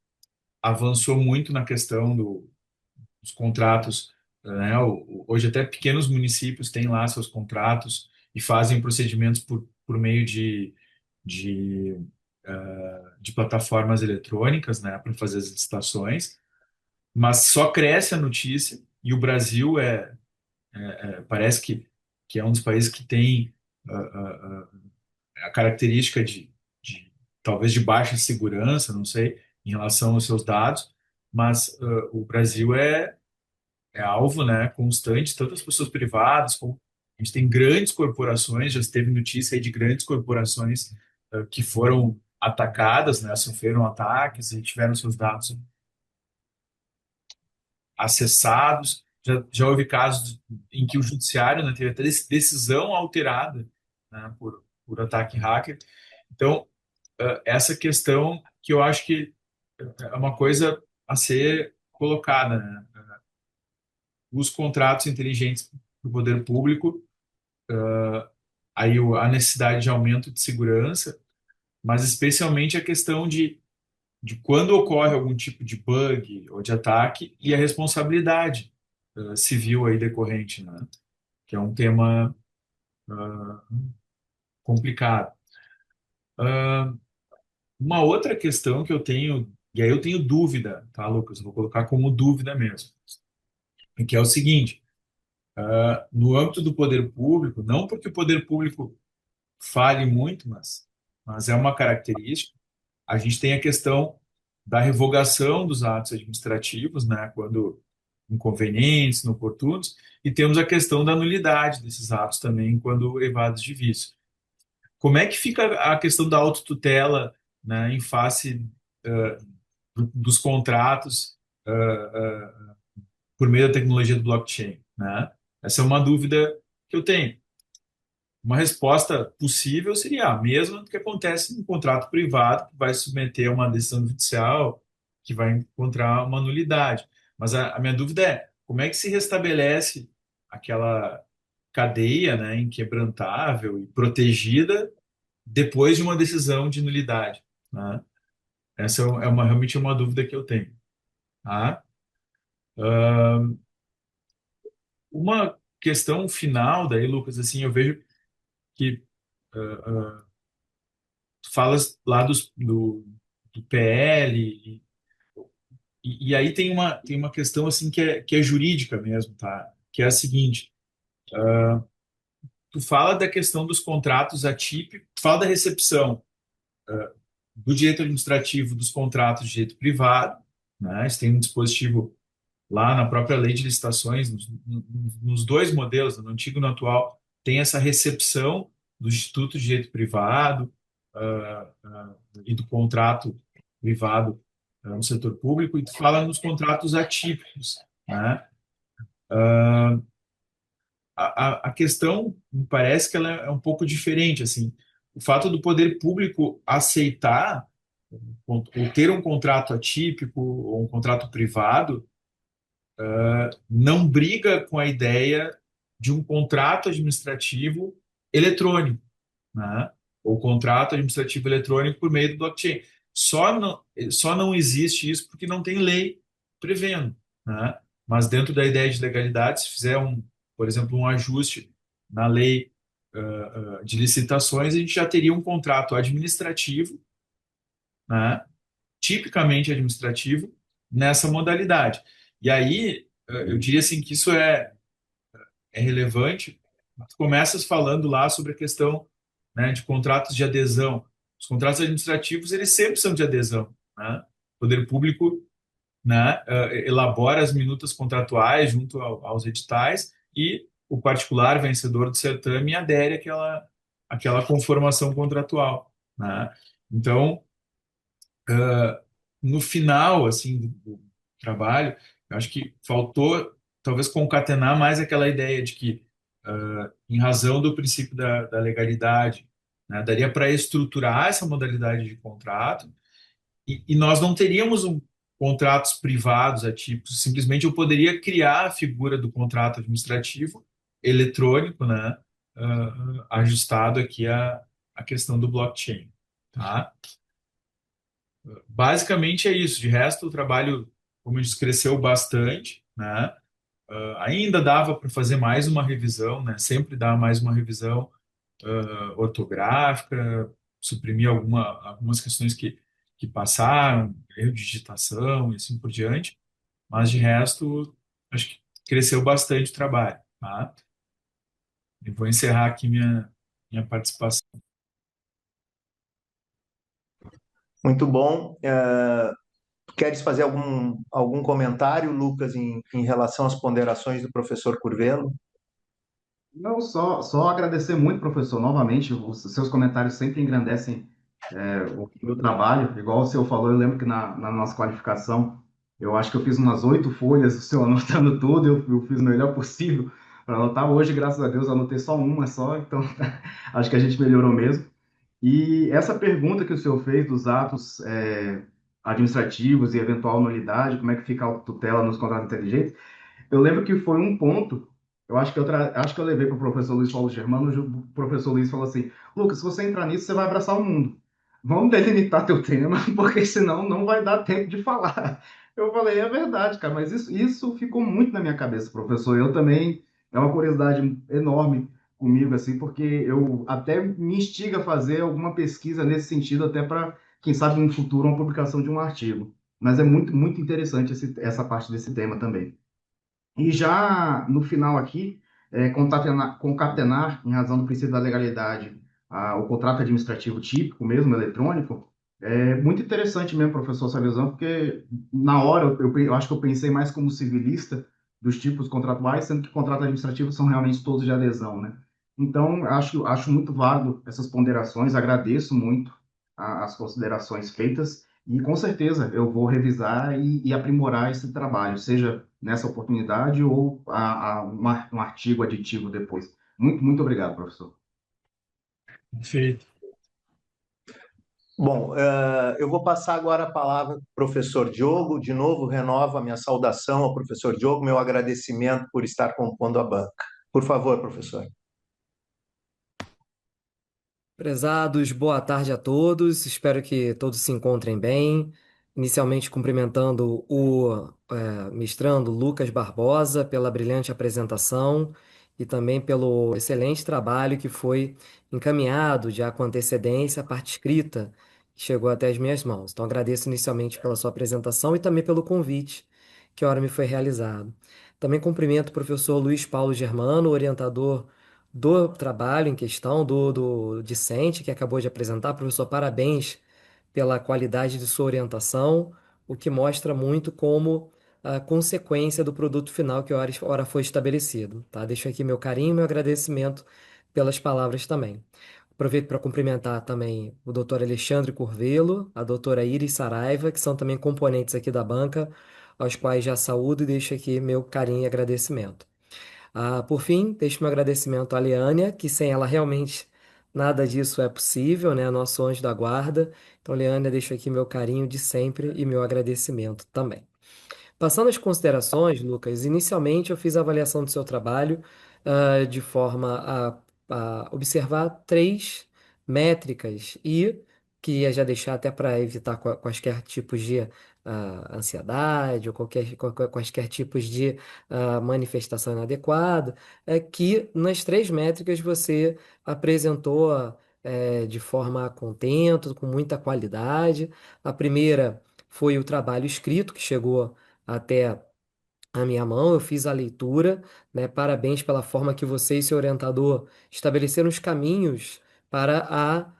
avançou muito na questão dos contratos, né? Hoje até pequenos municípios têm lá seus contratos e fazem procedimentos por meio de, de plataformas eletrônicas, né? Para fazer as licitações, mas só cresce a notícia e o Brasil parece que é um dos países que tem a característica talvez de baixa segurança, não sei, em relação aos seus dados, mas o Brasil é alvo, né, constante, tanto das pessoas privadas, como a gente tem grandes corporações, já teve notícia aí de grandes corporações que foram atacadas, né, sofreram ataques e tiveram seus dados acessados. Já houve casos em que o judiciário, né, teve até decisão alterada, né, por ataque hacker. Então, essa questão que eu acho que é uma coisa a ser colocada, né? Os contratos inteligentes do poder público, aí a necessidade de aumento de segurança, mas especialmente a questão de quando ocorre algum tipo de bug ou de ataque e a responsabilidade civil aí decorrente, né? Que é um tema complicado. Uma outra questão que eu tenho, e aí eu tenho dúvida, tá, Lucas? Eu vou colocar como dúvida mesmo, que é o seguinte: no âmbito do poder público, não porque o poder público fale muito, mas é uma característica, a gente tem a questão da revogação dos atos administrativos, né, quando inconvenientes, inoportunos, e temos a questão da nulidade desses atos também quando evados de vício. Como é que fica a questão da autotutela, né, em face dos contratos por meio da tecnologia do blockchain, né? Essa é uma dúvida que eu tenho. Uma resposta possível seria a mesma do que acontece no contrato privado, que vai submeter a uma decisão judicial, que vai encontrar uma nulidade. Mas a minha dúvida é como é que se restabelece aquela cadeia, né, inquebrantável e protegida depois de uma decisão de nulidade, né? Essa realmente é uma dúvida que eu tenho. Tá? Uma questão final daí, Lucas, assim, eu vejo que tu falas lá do PL e aí tem uma questão assim que é jurídica mesmo, tá? Que é a seguinte: tu fala da questão dos contratos atípicos, tu fala da recepção do direito administrativo dos contratos de direito privado, né? Você tem um dispositivo lá na própria lei de licitações, nos dois modelos, no antigo e no atual, tem essa recepção do Instituto de Direito Privado e do contrato privado no setor público, e tu fala nos contratos atípicos, né? A questão, me parece que ela é um pouco diferente, assim. O fato do poder público aceitar ou ter um contrato atípico ou um contrato privado não briga com a ideia de um contrato administrativo eletrônico, né? Ou contrato administrativo eletrônico por meio do blockchain. Só não existe isso porque não tem lei prevendo, né? Mas dentro da ideia de legalidade, se fizer por exemplo, um ajuste na lei de licitações, a gente já teria um contrato administrativo, né? Tipicamente administrativo, nessa modalidade. E aí, eu diria assim que isso é relevante. Tu começas falando lá sobre a questão, né, de contratos de adesão. Os contratos administrativos, eles sempre são de adesão, né? O poder público, né, elabora as minutas contratuais junto aos editais e o particular vencedor do certame adere àquela conformação contratual, né? Então, no final, assim, do trabalho, eu acho que faltou talvez concatenar mais aquela ideia de que, em razão do princípio da legalidade, né, daria para estruturar essa modalidade de contrato e nós não teríamos contratos privados atípicos, simplesmente eu poderia criar a figura do contrato administrativo eletrônico, né, ajustado aqui a questão do blockchain, tá? Basicamente é isso. De resto, o trabalho, como eu disse, cresceu bastante, né? Ainda dava para fazer mais uma revisão, né? Sempre dá mais uma revisão ortográfica, suprimir algumas questões que passaram, erro de digitação e assim por diante. Mas de resto, acho que cresceu bastante o trabalho, tá? E vou encerrar aqui minha participação. Muito bom. Queres fazer algum comentário, Lucas, em relação às ponderações do professor Curvelo? Não, só agradecer muito, professor, novamente, os seus comentários sempre engrandecem o meu trabalho. Igual o senhor falou, eu lembro que na nossa qualificação, eu acho que eu fiz umas 8 folhas, o senhor anotando tudo, eu fiz o melhor possível para anotar. Hoje, graças a Deus, eu anotei só uma só, então acho que a gente melhorou mesmo. E essa pergunta que o senhor fez dos atos administrativos e eventual nulidade, como é que fica a tutela nos contratos inteligentes, eu lembro que foi um ponto, eu acho que acho que eu levei para o professor Luiz Paulo Germano, o professor Luiz falou assim, Lucas, se você entrar nisso, você vai abraçar o mundo. Vamos delimitar teu tema, porque senão não vai dar tempo de falar. Eu falei, é verdade, cara, mas isso ficou muito na minha cabeça, professor. Eu também, é uma curiosidade enorme comigo, assim, porque eu até me instiga a fazer alguma pesquisa nesse sentido, até para, quem sabe, no futuro, uma publicação de um artigo. Mas é muito, muito interessante essa parte desse tema também. E já no final aqui, concatenar, em razão do princípio da legalidade, o contrato administrativo típico mesmo, eletrônico, é muito interessante mesmo, professor Salvezão, porque na hora eu acho que eu pensei mais como civilista dos tipos contratuais, sendo que contratos administrativos são realmente todos de adesão, né? Então, acho muito válido essas ponderações, agradeço muito as considerações feitas, e com certeza eu vou revisar e aprimorar esse trabalho, seja nessa oportunidade ou um artigo aditivo depois. Muito, muito obrigado, professor. Perfeito. Bom, eu vou passar agora a palavra para o professor Diogo. De novo, renovo a minha saudação ao professor Diogo, meu agradecimento por estar compondo a banca. Por favor, professor. Prezados, boa tarde a todos. Espero que todos se encontrem bem. Inicialmente cumprimentando o mestrando Lucas Barbosa pela brilhante apresentação e também pelo excelente trabalho que foi encaminhado já com antecedência, a parte escrita que chegou até as minhas mãos. Então agradeço inicialmente pela sua apresentação e também pelo convite que ora me foi realizado. Também cumprimento o professor Luiz Paulo Germano, orientador do trabalho em questão, do discente que acabou de apresentar. Professor, parabéns pela qualidade de sua orientação, o que mostra muito como consequência do produto final que ora foi estabelecido, tá? Deixo aqui meu carinho e meu agradecimento pelas palavras também. Aproveito para cumprimentar também o doutor Alexandre Curvelo, a doutora Iris Saraiva, que são também componentes aqui da banca, aos quais já saúdo e deixo aqui meu carinho e agradecimento. Por fim, deixo meu agradecimento à Leânia, que sem ela realmente nada disso é possível, né? Nosso anjo da guarda. Então, Leânia, deixo aqui meu carinho de sempre e meu agradecimento também. Passando às considerações, Lucas, inicialmente eu fiz a avaliação do seu trabalho, de forma a observar três métricas e que ia já deixar até para evitar quaisquer tipos de ansiedade ou quaisquer tipos de manifestação inadequada, é que nas três métricas você apresentou de forma contento, com muita qualidade. A primeira foi o trabalho escrito, que chegou até a minha mão, eu fiz a leitura, né? Parabéns pela forma que você e seu orientador estabeleceram os caminhos para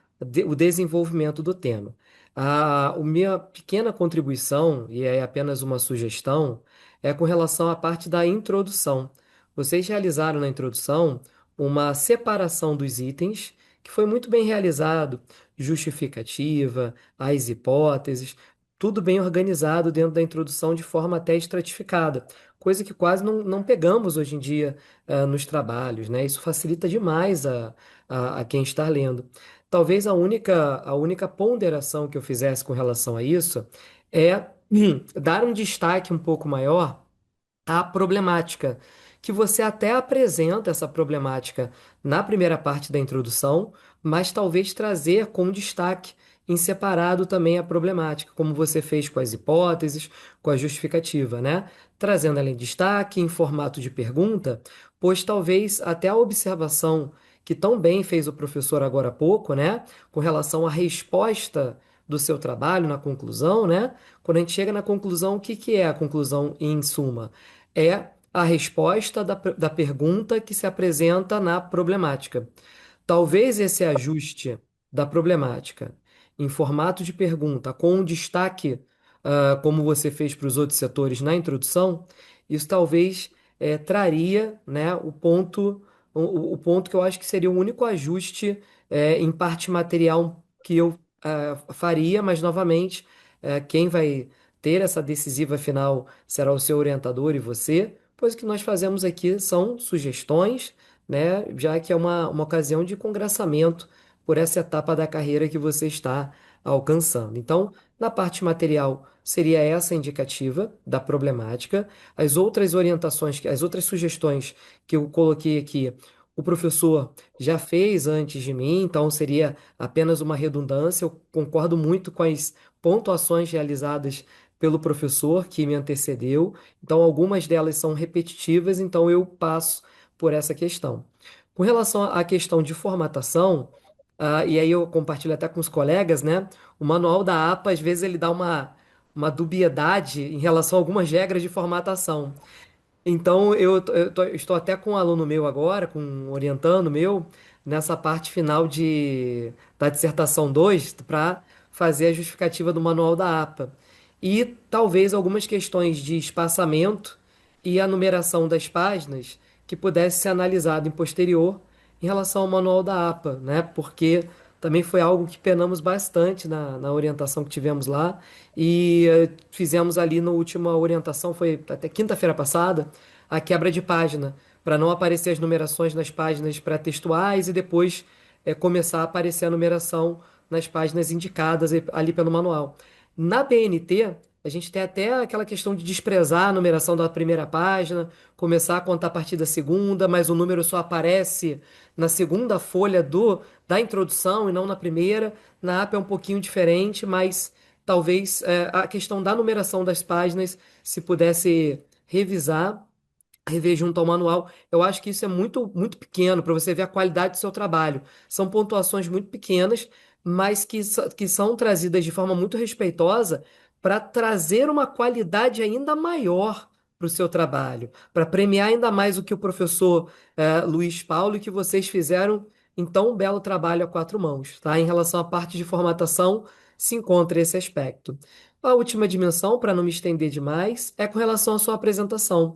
o desenvolvimento do tema. A minha pequena contribuição, e é apenas uma sugestão, é com relação à parte da introdução. Vocês realizaram na introdução uma separação dos itens, que foi muito bem realizado, justificativa, as hipóteses, tudo bem organizado dentro da introdução de forma até estratificada, coisa que quase não pegamos hoje em dia nos trabalhos, né? Isso facilita demais a quem está lendo. Talvez a única ponderação que eu fizesse com relação a isso é dar um destaque um pouco maior a problemática, que você até apresenta essa problemática na primeira parte da introdução, mas talvez trazer com destaque em separado também a problemática, como você fez com as hipóteses, com a justificativa, né? Trazendo ela em destaque, em formato de pergunta, pois talvez até a observação que tão bem fez o professor agora há pouco, né? Com relação à resposta do seu trabalho na conclusão, né? Quando a gente chega na conclusão, o que que é a conclusão em suma? É a resposta da pergunta que se apresenta na problemática. Talvez esse ajuste da problemática em formato de pergunta, com um destaque, como você fez para os outros setores na introdução, isso talvez traria, né, o ponto que eu acho que seria o único ajuste em parte material que eu faria, mas novamente, quem vai ter essa decisiva final será o seu orientador e você, pois o que nós fazemos aqui são sugestões, né, já que é uma ocasião de congraçamento por essa etapa da carreira que você está alcançando. Então, na parte material, seria essa indicativa da problemática. As outras orientações, as outras sugestões que eu coloquei aqui, o professor já fez antes de mim, então seria apenas uma redundância. Eu concordo muito com as pontuações realizadas pelo professor que me antecedeu, então algumas delas são repetitivas, então eu passo por essa questão. Com relação à questão de formatação, e aí eu compartilho até com os colegas, né? O manual da APA, às vezes, ele dá uma dubiedade em relação a algumas regras de formatação. Então, estou até com um aluno meu agora, com um orientando meu, nessa parte final da dissertação 2 para fazer a justificativa do manual da APA. E talvez algumas questões de espaçamento e a numeração das páginas que pudesse ser analisado em posterior em relação ao manual da APA, né? Porque também foi algo que penamos bastante na orientação que tivemos lá e fizemos ali na última orientação, foi até quinta-feira passada, a quebra de página, para não aparecer as numerações nas páginas pré-textuais e depois começar a aparecer a numeração nas páginas indicadas ali pelo manual. Na BNT, a gente tem até aquela questão de desprezar a numeração da primeira página, começar a contar a partir da segunda, mas o número só aparece na segunda folha da introdução e não na primeira. Na APA é um pouquinho diferente, mas talvez a questão da numeração das páginas, se pudesse rever junto ao manual. Eu acho que isso é muito, muito pequeno para você ver a qualidade do seu trabalho. São pontuações muito pequenas, mas que são trazidas de forma muito respeitosa para trazer uma qualidade ainda maior para o seu trabalho, para premiar ainda mais o que o professor Luiz Paulo e que vocês fizeram em tão belo trabalho a quatro mãos, tá? Em relação à parte de formatação, se encontra esse aspecto. A última dimensão, para não me estender demais, é com relação à sua apresentação.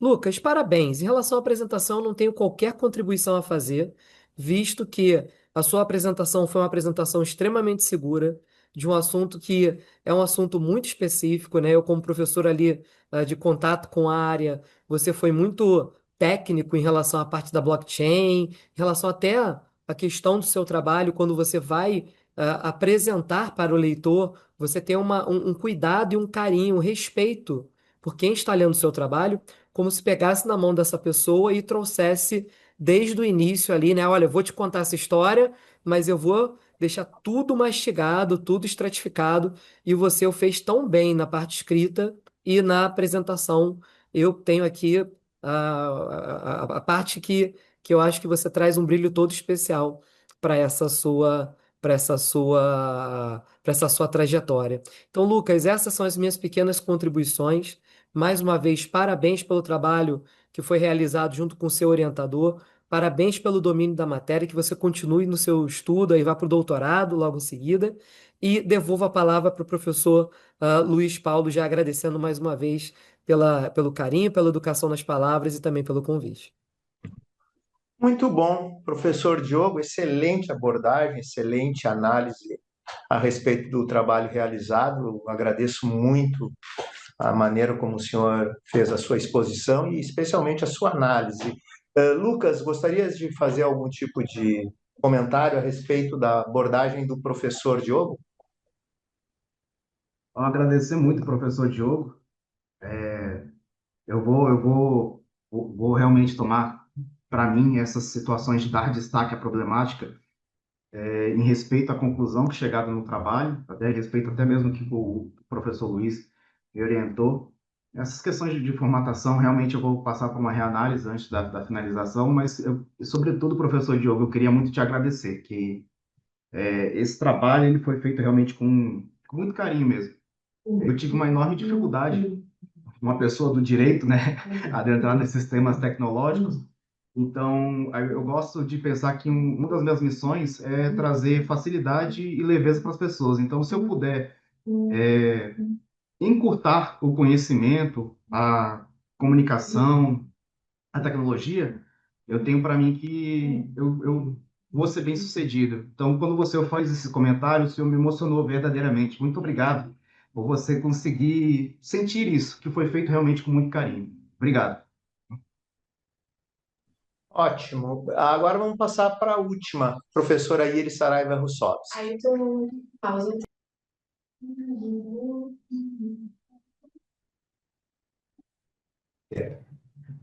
Lucas, parabéns. Em relação à apresentação, eu não tenho qualquer contribuição a fazer, visto que a sua apresentação foi uma apresentação extremamente segura, de um assunto que é um assunto muito específico, né? Eu, como professor ali, de contato com a área, você foi muito técnico em relação à parte da blockchain, em relação até à questão do seu trabalho, quando você vai, apresentar para o leitor, você tem um cuidado e um carinho, um respeito por quem está lendo o seu trabalho, como se pegasse na mão dessa pessoa e trouxesse desde o início ali, né? Olha, eu vou te contar essa história, mas eu vou deixar tudo mastigado, tudo estratificado, e você o fez tão bem na parte escrita e na apresentação. Eu tenho aqui a parte que eu acho que você traz um brilho todo especial para essa sua trajetória. Então, Lucas, essas são as minhas pequenas contribuições. Mais uma vez, parabéns pelo trabalho que foi realizado junto com o seu orientador. Parabéns pelo domínio da matéria, que você continue no seu estudo e vá para o doutorado logo em seguida. E devolvo a palavra para o professor Luiz Paulo, já agradecendo mais uma vez pelo carinho, pela educação nas palavras e também pelo convite. Muito bom, professor Diogo, excelente abordagem, excelente análise a respeito do trabalho realizado. Eu agradeço muito a maneira como o senhor fez a sua exposição e especialmente a sua análise. Lucas, gostarias de fazer algum tipo de comentário a respeito da abordagem do professor Diogo? Eu agradecer muito, professor Diogo. Eu vou realmente tomar para mim essas situações de dar destaque à problemática, em respeito à conclusão que chegaram no trabalho, até em respeito até mesmo que o professor Luiz me orientou. Essas questões de formatação, realmente eu vou passar por uma reanálise antes da finalização, mas, sobretudo, professor Diogo, eu queria muito te agradecer, que esse trabalho ele foi feito realmente com muito carinho mesmo. Eu tive uma enorme dificuldade, uma pessoa do direito, né, adentrar nesses temas tecnológicos. Então, eu gosto de pensar que uma das minhas missões é trazer facilidade e leveza para as pessoas. Então, se eu puder encurtar o conhecimento, a comunicação, a tecnologia, eu tenho para mim que eu vou ser bem sucedido. Então, quando você faz esse comentário, o senhor me emocionou verdadeiramente. Muito obrigado por você conseguir sentir isso, que foi feito realmente com muito carinho. Obrigado. Ótimo. Agora vamos passar para a última, professora Iris Saraiva Russovski. Aí tu pausa.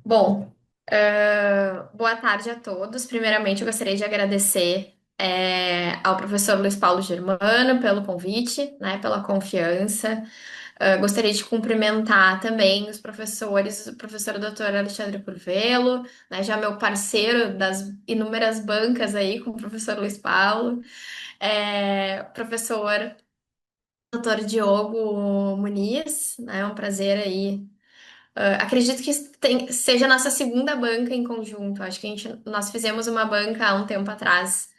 Bom, boa tarde a todos. Primeiramente, eu gostaria de agradecer ao professor Luiz Paulo Germano pelo convite, né, pela confiança. Gostaria de cumprimentar também os professores, o professor Dr. Alexandre Curvelo, né, já meu parceiro das inúmeras bancas aí com o professor Luiz Paulo, professor Dr. Diogo Muniz, né, é um prazer aí. Acredito que seja a nossa segunda banca em conjunto. Acho que nós fizemos uma banca há um tempo atrás,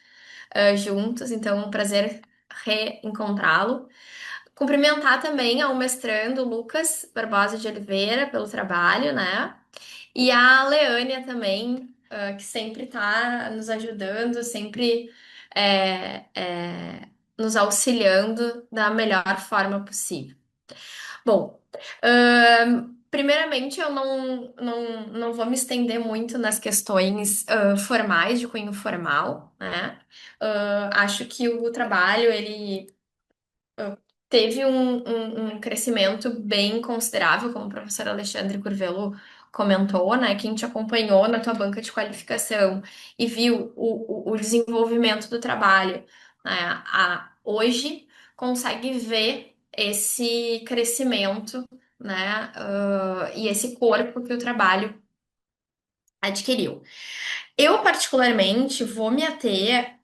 juntos, então é um prazer reencontrá-lo. Cumprimentar também ao mestrando Lucas Barbosa de Oliveira pelo trabalho, né? E a Leânia também, que sempre está nos ajudando, sempre nos auxiliando da melhor forma possível. Bom, primeiramente eu não vou me estender muito nas questões formais, de cunho formal, né? Acho que o trabalho, ele teve um crescimento bem considerável, como o professor Alexandre Curvelo comentou, né? Quem te acompanhou na tua banca de qualificação e viu o desenvolvimento do trabalho, né, hoje consegue ver esse crescimento, né? E esse corpo que o trabalho adquiriu. Eu, particularmente, vou me ater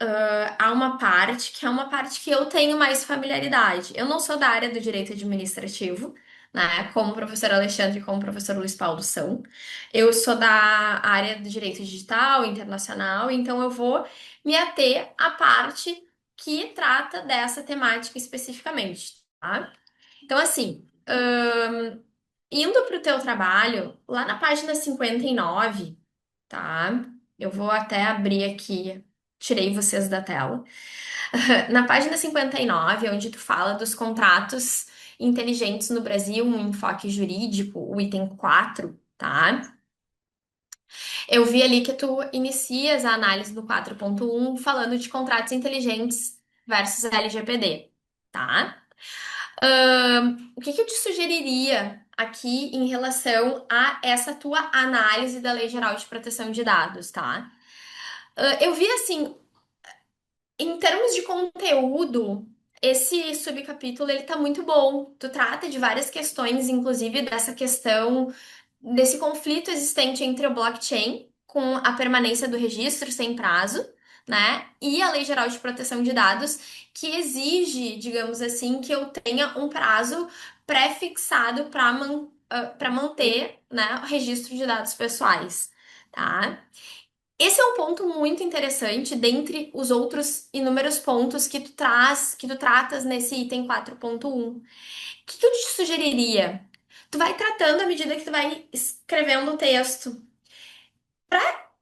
a uma parte que é uma parte que eu tenho mais familiaridade. Eu não sou da área do direito administrativo, né? Como o professor Alexandre e como o professor Luiz Paulo são. Eu sou da área do direito digital, internacional, então eu vou me ater à parte que trata dessa temática especificamente, tá? Então, assim, indo para o teu trabalho, lá na página 59, tá? Eu vou até abrir aqui, tirei vocês da tela. Na página 59, onde tu fala dos contratos inteligentes no Brasil, um enfoque jurídico, o item 4, tá? Eu vi ali que tu inicias a análise do 4.1 falando de contratos inteligentes versus LGPD, tá? O que que eu te sugeriria aqui em relação a essa tua análise da Lei Geral de Proteção de Dados, tá? Eu vi assim, em termos de conteúdo, esse subcapítulo ele tá muito bom. Tu trata de várias questões, inclusive dessa questão desse conflito existente entre o blockchain com a permanência do registro sem prazo, né? E a Lei Geral de Proteção de Dados, que exige, digamos assim, que eu tenha um prazo pré-fixado para manter, né, o registro de dados pessoais, tá? Esse é um ponto muito interessante dentre os outros inúmeros pontos que tu traz, que tu tratas nesse item 4.1. O que que eu te sugeriria? Tu vai tratando à medida que tu vai escrevendo o texto.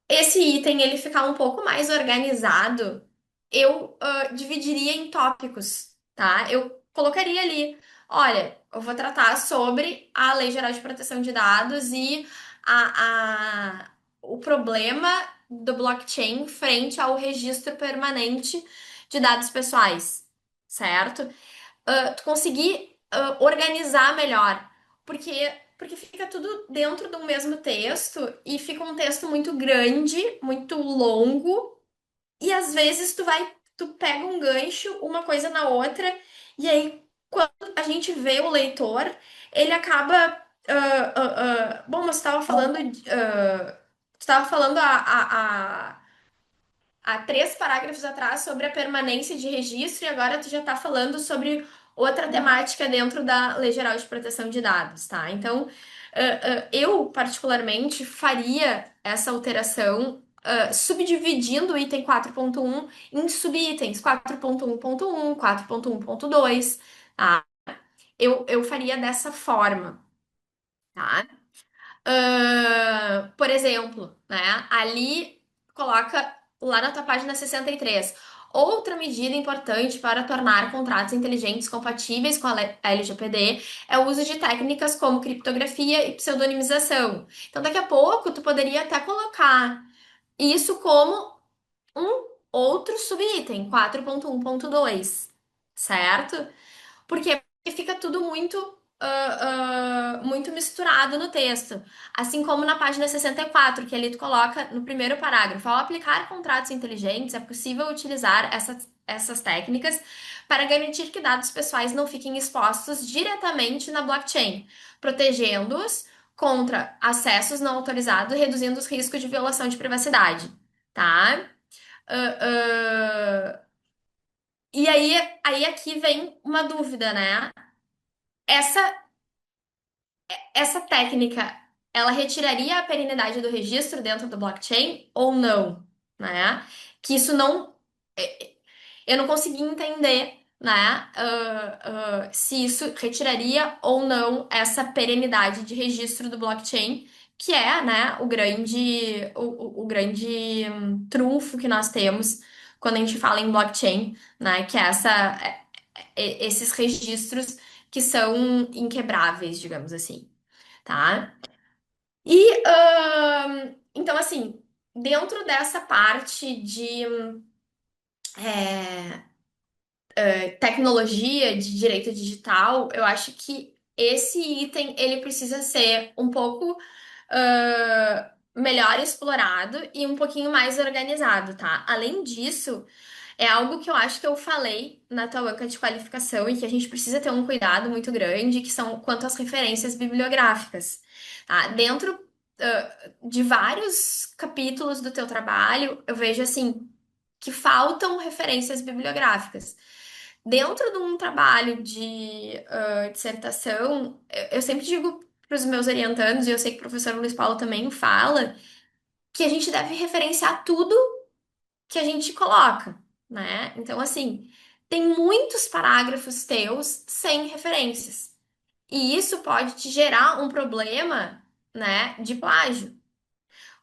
Esse item ele ficar um pouco mais organizado, eu dividiria em tópicos, tá? Eu colocaria ali, olha, eu vou tratar sobre a Lei Geral de Proteção de Dados e o problema do blockchain frente ao registro permanente de dados pessoais, certo? Tu conseguir organizar melhor. Porque fica tudo dentro do mesmo texto e fica um texto muito grande, muito longo, e às vezes tu pega um gancho, uma coisa na outra, e aí quando a gente vê o leitor, ele acaba. Bom, mas tu estava falando há 3 parágrafos atrás sobre a permanência de registro e agora tu já está falando sobre outra temática dentro da Lei Geral de Proteção de Dados, tá? Então, eu particularmente faria essa alteração subdividindo o item 4.1 em subitens 4.1.1, 4.1.2, tá? Eu faria dessa forma, tá? Por exemplo, né? Ali coloca lá na tua página 63. Outra medida importante para tornar contratos inteligentes compatíveis com a LGPD é o uso de técnicas como criptografia e pseudonimização. Então, daqui a pouco, tu poderia até colocar isso como um outro subitem, 4.1.2, certo? Porque fica tudo muito misturado no texto. Assim como na página 64, que ali tu coloca no primeiro parágrafo, ao aplicar contratos inteligentes, é possível utilizar essas técnicas para garantir que dados pessoais não fiquem expostos diretamente na blockchain, protegendo-os contra acessos não autorizados e reduzindo os riscos de violação de privacidade, tá? Ah, ah, e aí aqui vem uma dúvida, né? Essa, essa técnica, ela retiraria a perenidade do registro dentro do blockchain ou não, né? Que isso não, eu não consegui entender, né? Se isso retiraria ou não essa perenidade de registro do blockchain, que é, né, o grande trunfo que nós temos quando a gente fala em blockchain, né? Que é esses registros que são inquebráveis, digamos assim, tá? E então, assim, dentro dessa parte de é, tecnologia, de direito digital, eu acho que esse item ele precisa ser um pouco melhor explorado e um pouquinho mais organizado, tá? Além disso, é algo que eu acho que eu falei na tua banca de qualificação e que a gente precisa ter um cuidado muito grande, que são quanto às referências bibliográficas. Tá? Dentro, de vários capítulos do teu trabalho, eu vejo assim que faltam referências bibliográficas. Dentro de um trabalho de dissertação, eu sempre digo para os meus orientandos, e eu sei que o professor Luiz Paulo também fala, que a gente deve referenciar tudo que a gente coloca, né? Então, assim, tem muitos parágrafos teus sem referências. E isso pode te gerar um problema, né, de plágio.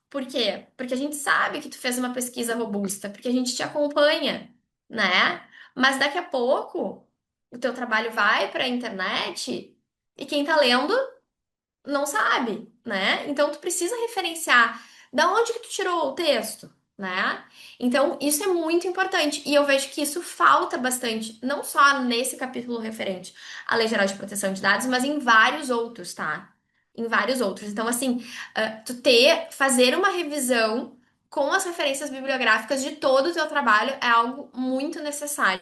Por quê? Porque a gente sabe que tu fez uma pesquisa robusta, porque a gente te acompanha, né? Mas daqui a pouco o teu trabalho vai para a internet e quem tá lendo não sabe, né? Então tu precisa referenciar da onde que tu tirou o texto, né? Então isso é muito importante e eu vejo que isso falta bastante, não só nesse capítulo referente à Lei Geral de Proteção de Dados, mas em vários outros, tá? Em vários outros. Então assim, fazer uma revisão com as referências bibliográficas de todo o teu trabalho é algo muito necessário,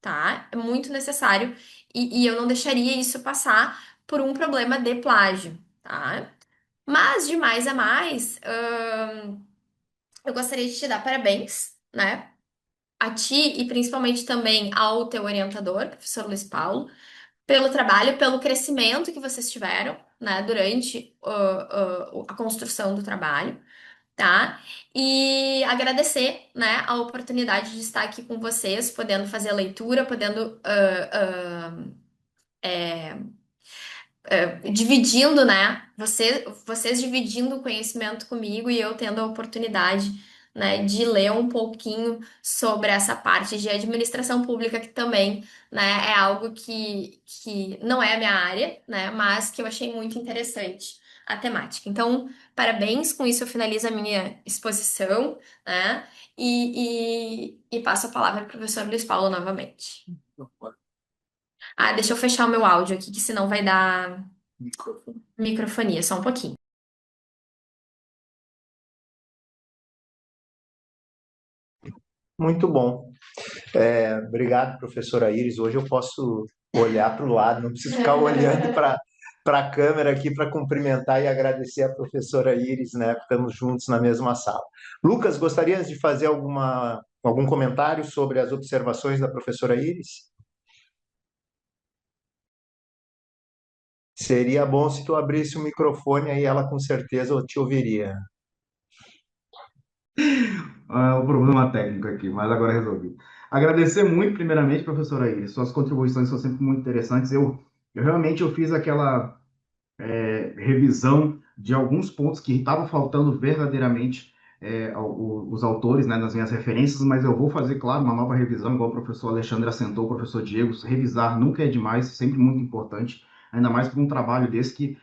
tá? É muito necessário e eu não deixaria isso passar por um problema de plágio, tá? Mas de mais a mais, eu gostaria de te dar parabéns, né? A ti e principalmente também ao teu orientador, professor Luiz Paulo, pelo trabalho, pelo crescimento que vocês tiveram, né, durante a construção do trabalho, tá? E agradecer, né, a oportunidade de estar aqui com vocês, podendo fazer a leitura, podendo dividindo, né? Vocês dividindo o conhecimento comigo e eu tendo a oportunidade, né, de ler um pouquinho sobre essa parte de administração pública, que também, né, é algo que não é a minha área, né, mas que eu achei muito interessante a temática. Então, parabéns, com isso eu finalizo a minha exposição, né, e passo a palavra para o professor Luiz Paulo novamente. Ah, deixa eu fechar o meu áudio aqui, que senão vai dar microfonia, só um pouquinho. Muito bom. Obrigado, professora Iris. Hoje eu posso olhar para o lado, não preciso ficar olhando para a câmera aqui para cumprimentar e agradecer a professora Iris, né? Ficamos juntos na mesma sala. Lucas, gostarias de fazer algum comentário sobre as observações da professora Iris? Seria bom se tu abrisse o microfone, aí ela com certeza te ouviria. O problema técnico aqui, mas agora resolvi. Agradecer muito, primeiramente, professora Iris. Suas contribuições são sempre muito interessantes. Eu realmente eu fiz aquela revisão de alguns pontos que estavam faltando verdadeiramente os autores, né, nas minhas referências, mas eu vou fazer, claro, uma nova revisão, igual o professor Alexandre assentou, o professor Diego. Revisar nunca é demais, sempre muito importante, ainda mais para um trabalho desse que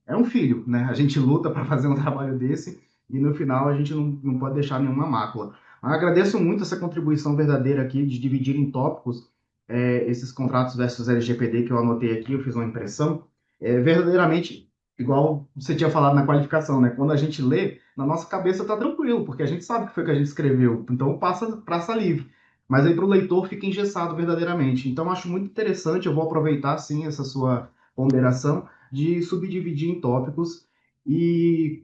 é um filho, né? A gente luta para fazer um trabalho desse e no final a gente não pode deixar nenhuma mácula. Mas agradeço muito essa contribuição verdadeira aqui de dividir em tópicos esses contratos versus LGPD que eu anotei aqui, eu fiz uma impressão. Verdadeiramente, igual você tinha falado na qualificação, né? Quando a gente lê, na nossa cabeça está tranquilo, porque a gente sabe o que foi que a gente escreveu, então passa livre. Mas aí para o leitor fica engessado verdadeiramente. Então acho muito interessante, eu vou aproveitar sim essa sua ponderação de subdividir em tópicos e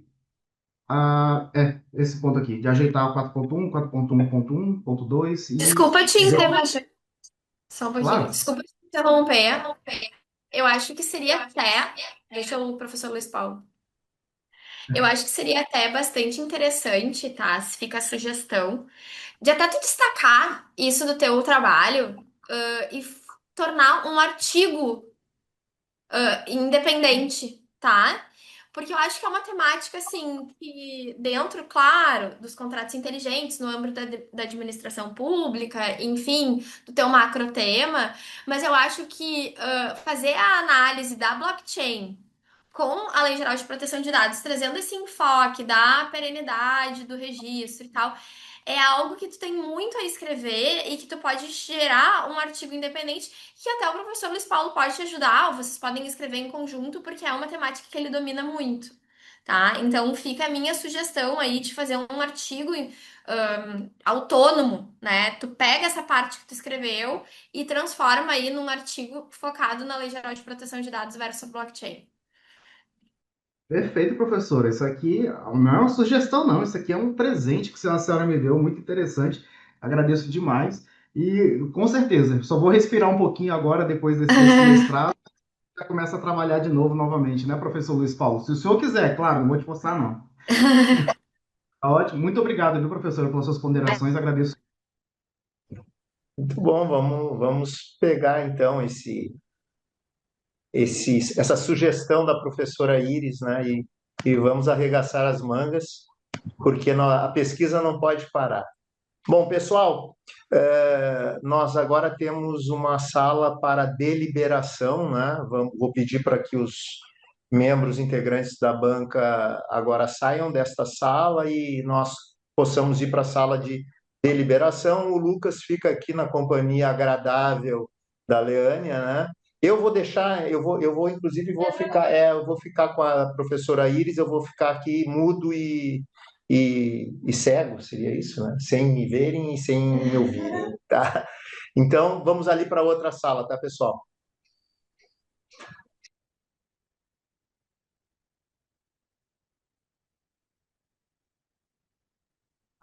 esse ponto aqui, de ajeitar o 4.1, 4.1.1, ponto 2 e Desculpa te interromper. Só um pouquinho. claro, Desculpa te interromper. Eu acho que seria até. Deixa o professor Luiz Paulo. Eu acho que seria até bastante interessante, tá? Se fica a sugestão, de até tu destacar isso do teu trabalho, e tornar um artigo independente, tá? Porque eu acho que é uma temática, assim, que dentro, claro, dos contratos inteligentes, no âmbito da administração pública, enfim, do teu macro tema, mas eu acho que fazer a análise da blockchain com a Lei Geral de Proteção de Dados, trazendo esse enfoque da perenidade do registro e tal, é algo que tu tem muito a escrever e que tu pode gerar um artigo independente que até o professor Luiz Paulo pode te ajudar, ou vocês podem escrever em conjunto, porque é uma temática que ele domina muito, tá? Então fica a minha sugestão aí de fazer um artigo autônomo, né? Tu pega essa parte que tu escreveu e transforma aí num artigo focado na Lei Geral de Proteção de Dados versus blockchain. perfeito, professora. Isso aqui não é uma sugestão, não. Isso aqui é um presente que a senhora me deu, muito interessante. Agradeço demais. E com certeza, só vou respirar um pouquinho agora, depois desse mestrado, já começa a trabalhar de novo, novamente, né, professor Luiz Paulo? Se o senhor quiser, claro, não vou te forçar, não. Tá ótimo. Muito obrigado, viu, professora, pelas suas ponderações. Agradeço. Muito bom, vamos pegar então essa sugestão da professora Iris, né? E vamos arregaçar as mangas, porque a pesquisa não pode parar. Bom, pessoal, nós agora temos uma sala para deliberação, né? Vou pedir para que os membros integrantes da banca agora saiam desta sala e nós possamos ir para a sala de deliberação. O Lucas fica aqui na companhia agradável da Leânia, né? Eu vou deixar, inclusive, eu vou ficar com a professora Iris, eu vou ficar aqui mudo e cego, seria isso, né? Sem me verem e sem me ouvirem, tá? Então, vamos ali para outra sala, tá, pessoal?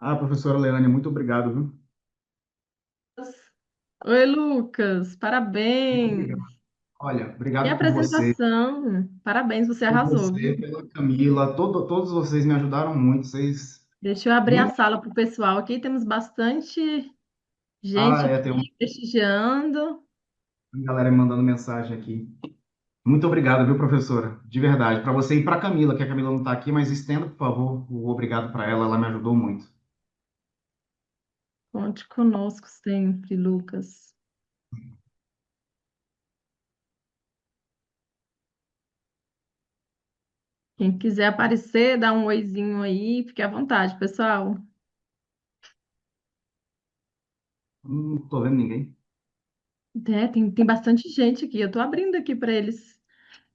Ah, professora Leane, muito obrigado, viu? Oi, Lucas, Muito parabéns. obrigado. Olha, Que obrigado apresentação. Parabéns, você por arrasou, você, viu? pela Camila, todos vocês me ajudaram muito. Vocês, Deixa eu abrir a muito, sala para o pessoal aqui. Temos bastante gente tem aqui prestigiando. uma galera me mandando mensagem aqui. Muito obrigado, viu, professora? De verdade. Para você e para a Camila, que a Camila não está aqui, mas estenda, por favor, o obrigado para ela me ajudou muito. Conte conosco sempre, Lucas. Quem quiser aparecer, dá um oizinho aí, fique à vontade, pessoal. Não estou vendo ninguém. Tem bastante gente aqui. Eu tô abrindo aqui para eles,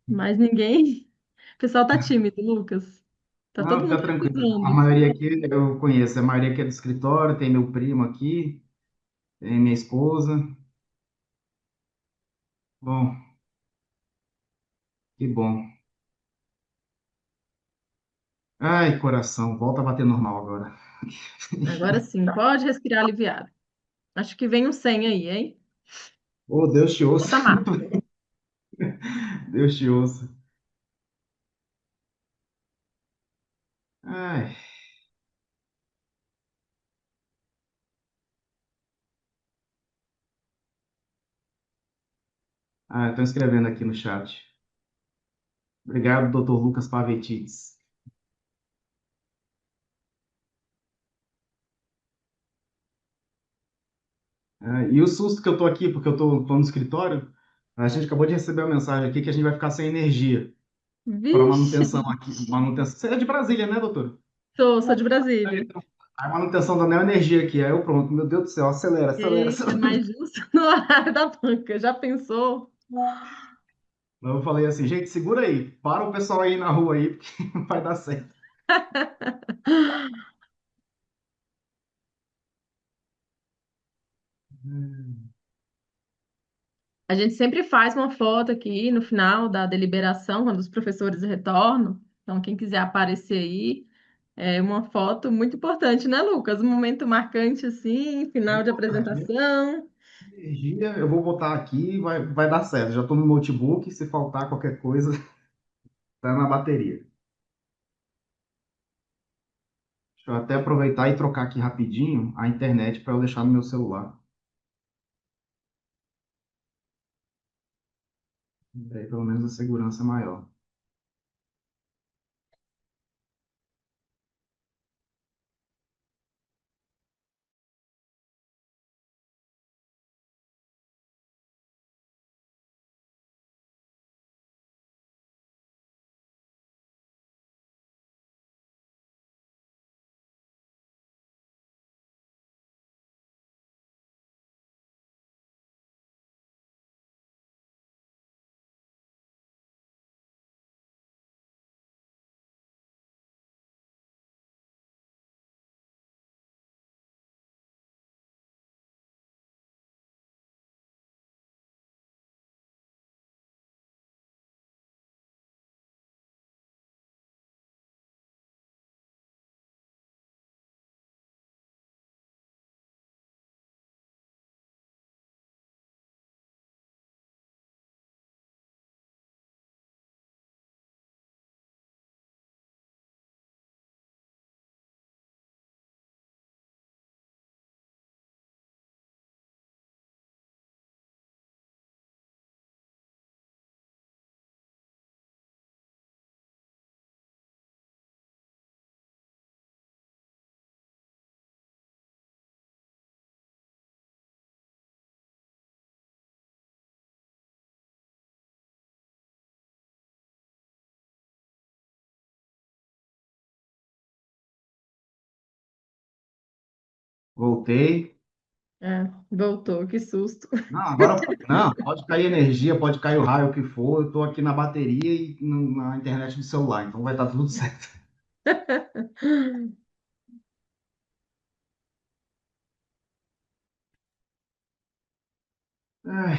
mas ninguém. O pessoal tá tímido, Lucas. Tá Não, todo fica mundo tranquilo. A precisando. maioria aqui eu conheço. A maioria aqui é do escritório, tem meu primo aqui, tem minha esposa. Bom, que bom. Ai, coração, volta a bater normal agora. Agora sim, pode respirar aliviado. Acho que vem um 100 aí, hein? Oh, Deus te ouça. Patamar. Deus te ouça. Ai, estão escrevendo aqui no chat. Obrigado, doutor Lucas Pavetides. E o susto que eu tô aqui, porque eu tô no escritório, a gente acabou de receber uma mensagem aqui que a gente vai ficar sem energia para Vixe, manutenção aqui. Manutenção. Você é de Brasília, né, doutor? sou de Brasília. A manutenção da Neoenergia aqui. Aí eu pronto, meu Deus do céu, acelera, acelera, Eita, acelera. mas justo no horário da banca. Já pensou? Eu falei assim, gente, segura aí, para o pessoal aí na rua aí, porque vai dar certo. A gente sempre faz uma foto aqui no final da deliberação, quando os professores retornam. Então, quem quiser aparecer aí, é uma foto muito importante, né, Lucas? Um momento marcante assim, final de apresentação. Energia, eu vou botar aqui e vai dar certo. Já estou no notebook, se faltar qualquer coisa, tá na bateria. Deixa eu até aproveitar e trocar aqui rapidinho a internet para eu deixar no meu celular. Daí pelo menos a segurança é maior. Voltei. Voltou, que susto. Não, agora não, pode cair energia, pode cair o raio que for. Eu tô aqui na bateria e na internet do celular, então vai estar tudo certo. Ai,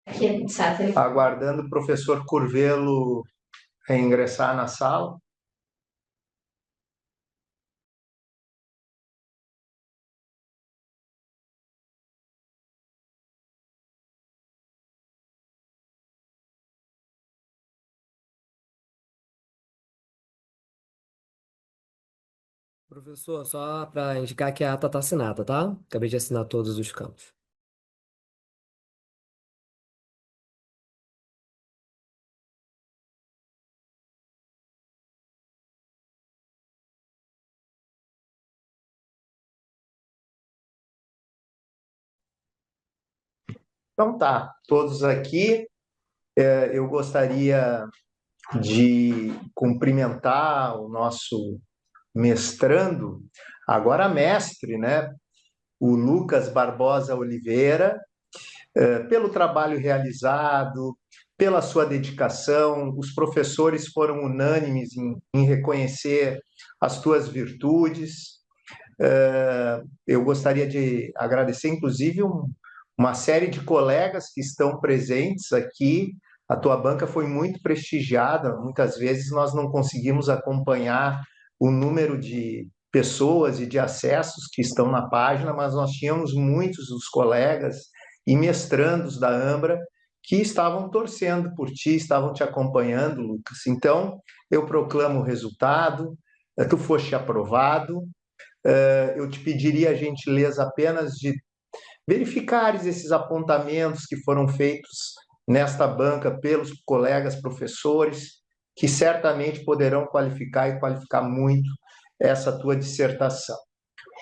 Aqui, certo, ele... Aguardando o professor Curvelo ingressar na sala. Professor, só para indicar que a ata está assinada, tá? Acabei de assinar todos os campos. Então tá, todos aqui. Eu gostaria de cumprimentar o nosso mestrando, agora mestre, né? O Lucas Barbosa Oliveira, pelo trabalho realizado, pela sua dedicação. Os professores foram unânimes em reconhecer as tuas virtudes. Eu gostaria de agradecer, inclusive, uma série de colegas que estão presentes aqui. A tua banca foi muito prestigiada. Muitas vezes nós não conseguimos acompanhar o número de pessoas e de acessos que estão na página, mas nós tínhamos muitos dos colegas e mestrandos da Ambra que estavam torcendo por ti, estavam te acompanhando, Lucas. Então, eu proclamo o resultado. Tu foste aprovado. Eu te pediria a gentileza apenas de verificares esses apontamentos que foram feitos nesta banca pelos colegas professores, que certamente poderão qualificar e qualificar muito essa tua dissertação.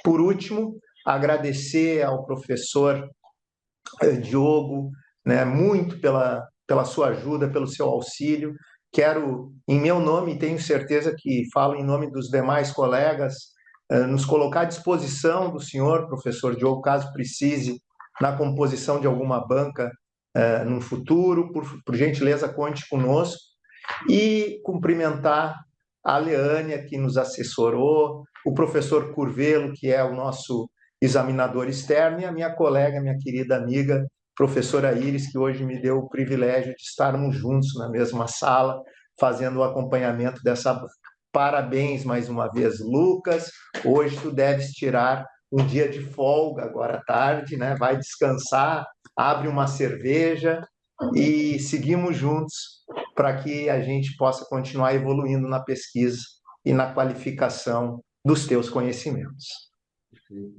Por último, agradecer ao professor Diogo, né, muito pela sua ajuda, pelo seu auxílio. Quero, em meu nome, e tenho certeza que falo em nome dos demais colegas, nos colocar à disposição do senhor, professor Diogo, caso precise, na composição de alguma banca no futuro. Por gentileza, conte conosco. E cumprimentar a Leânia, que nos assessorou, o professor Curvelo, que é o nosso examinador externo, e a minha colega, minha querida amiga, professora Iris, que hoje me deu o privilégio de estarmos juntos na mesma sala, fazendo o acompanhamento dessa banca. Parabéns mais uma vez, Lucas. Hoje tu deves tirar um dia de folga agora à tarde, né? Vai descansar, abre uma cerveja e seguimos juntos para que a gente possa continuar evoluindo na pesquisa e na qualificação dos teus conhecimentos.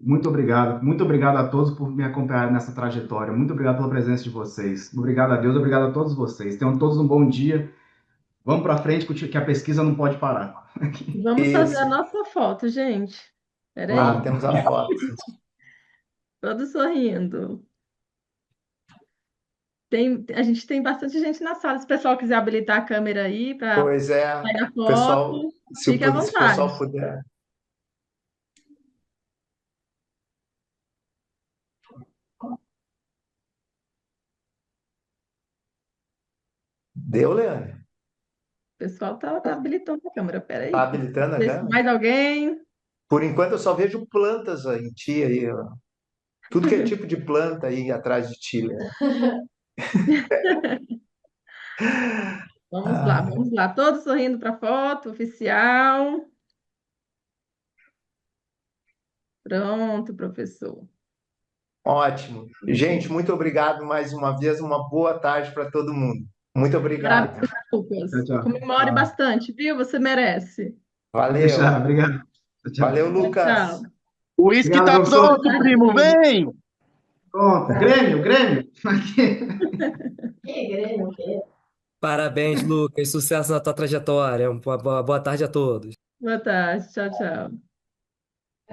Muito obrigado a todos por me acompanhar nessa trajetória. Muito obrigado pela presença de vocês. Obrigado a Deus, obrigado a todos vocês. Tenham todos um bom dia. Vamos para frente, que a pesquisa não pode parar. Vamos fazer a Isso. nossa foto, gente. Ah, Peraí, temos a foto. todos sorrindo. A gente tem bastante gente na sala. Se o pessoal quiser habilitar a câmera aí para Pois é, sair a pessoal, foto, se fique à o pessoal vontade. puder. Deu, Leandro? O pessoal tá habilitando a câmera. Tá Peraí. habilitando a Vê se câmera? mais alguém. Por enquanto eu só vejo plantas aí, em ti aí, ó. Tudo que é tipo de planta aí atrás de ti, Leandro. Vamos lá, Ah, vamos lá. Todos sorrindo para a foto oficial. Pronto, professor. ótimo. Gente, muito obrigado mais uma vez. Uma boa tarde para todo mundo. Muito obrigado. Parabéns, Tchau, Lucas. tchau. Comemore Tchau. bastante, viu? Você merece. Pode deixar. Valeu. Obrigado. Tchau, Valeu, tchau. Tchau, Lucas. tchau. O uísque Obrigado, tá professor. pronto, primo, vem! Pronto. Grêmio, Grêmio. Que Grêmio, que... Parabéns, Lucas. Sucesso na tua trajetória. Boa tarde a todos. Boa tarde. Tchau, tchau.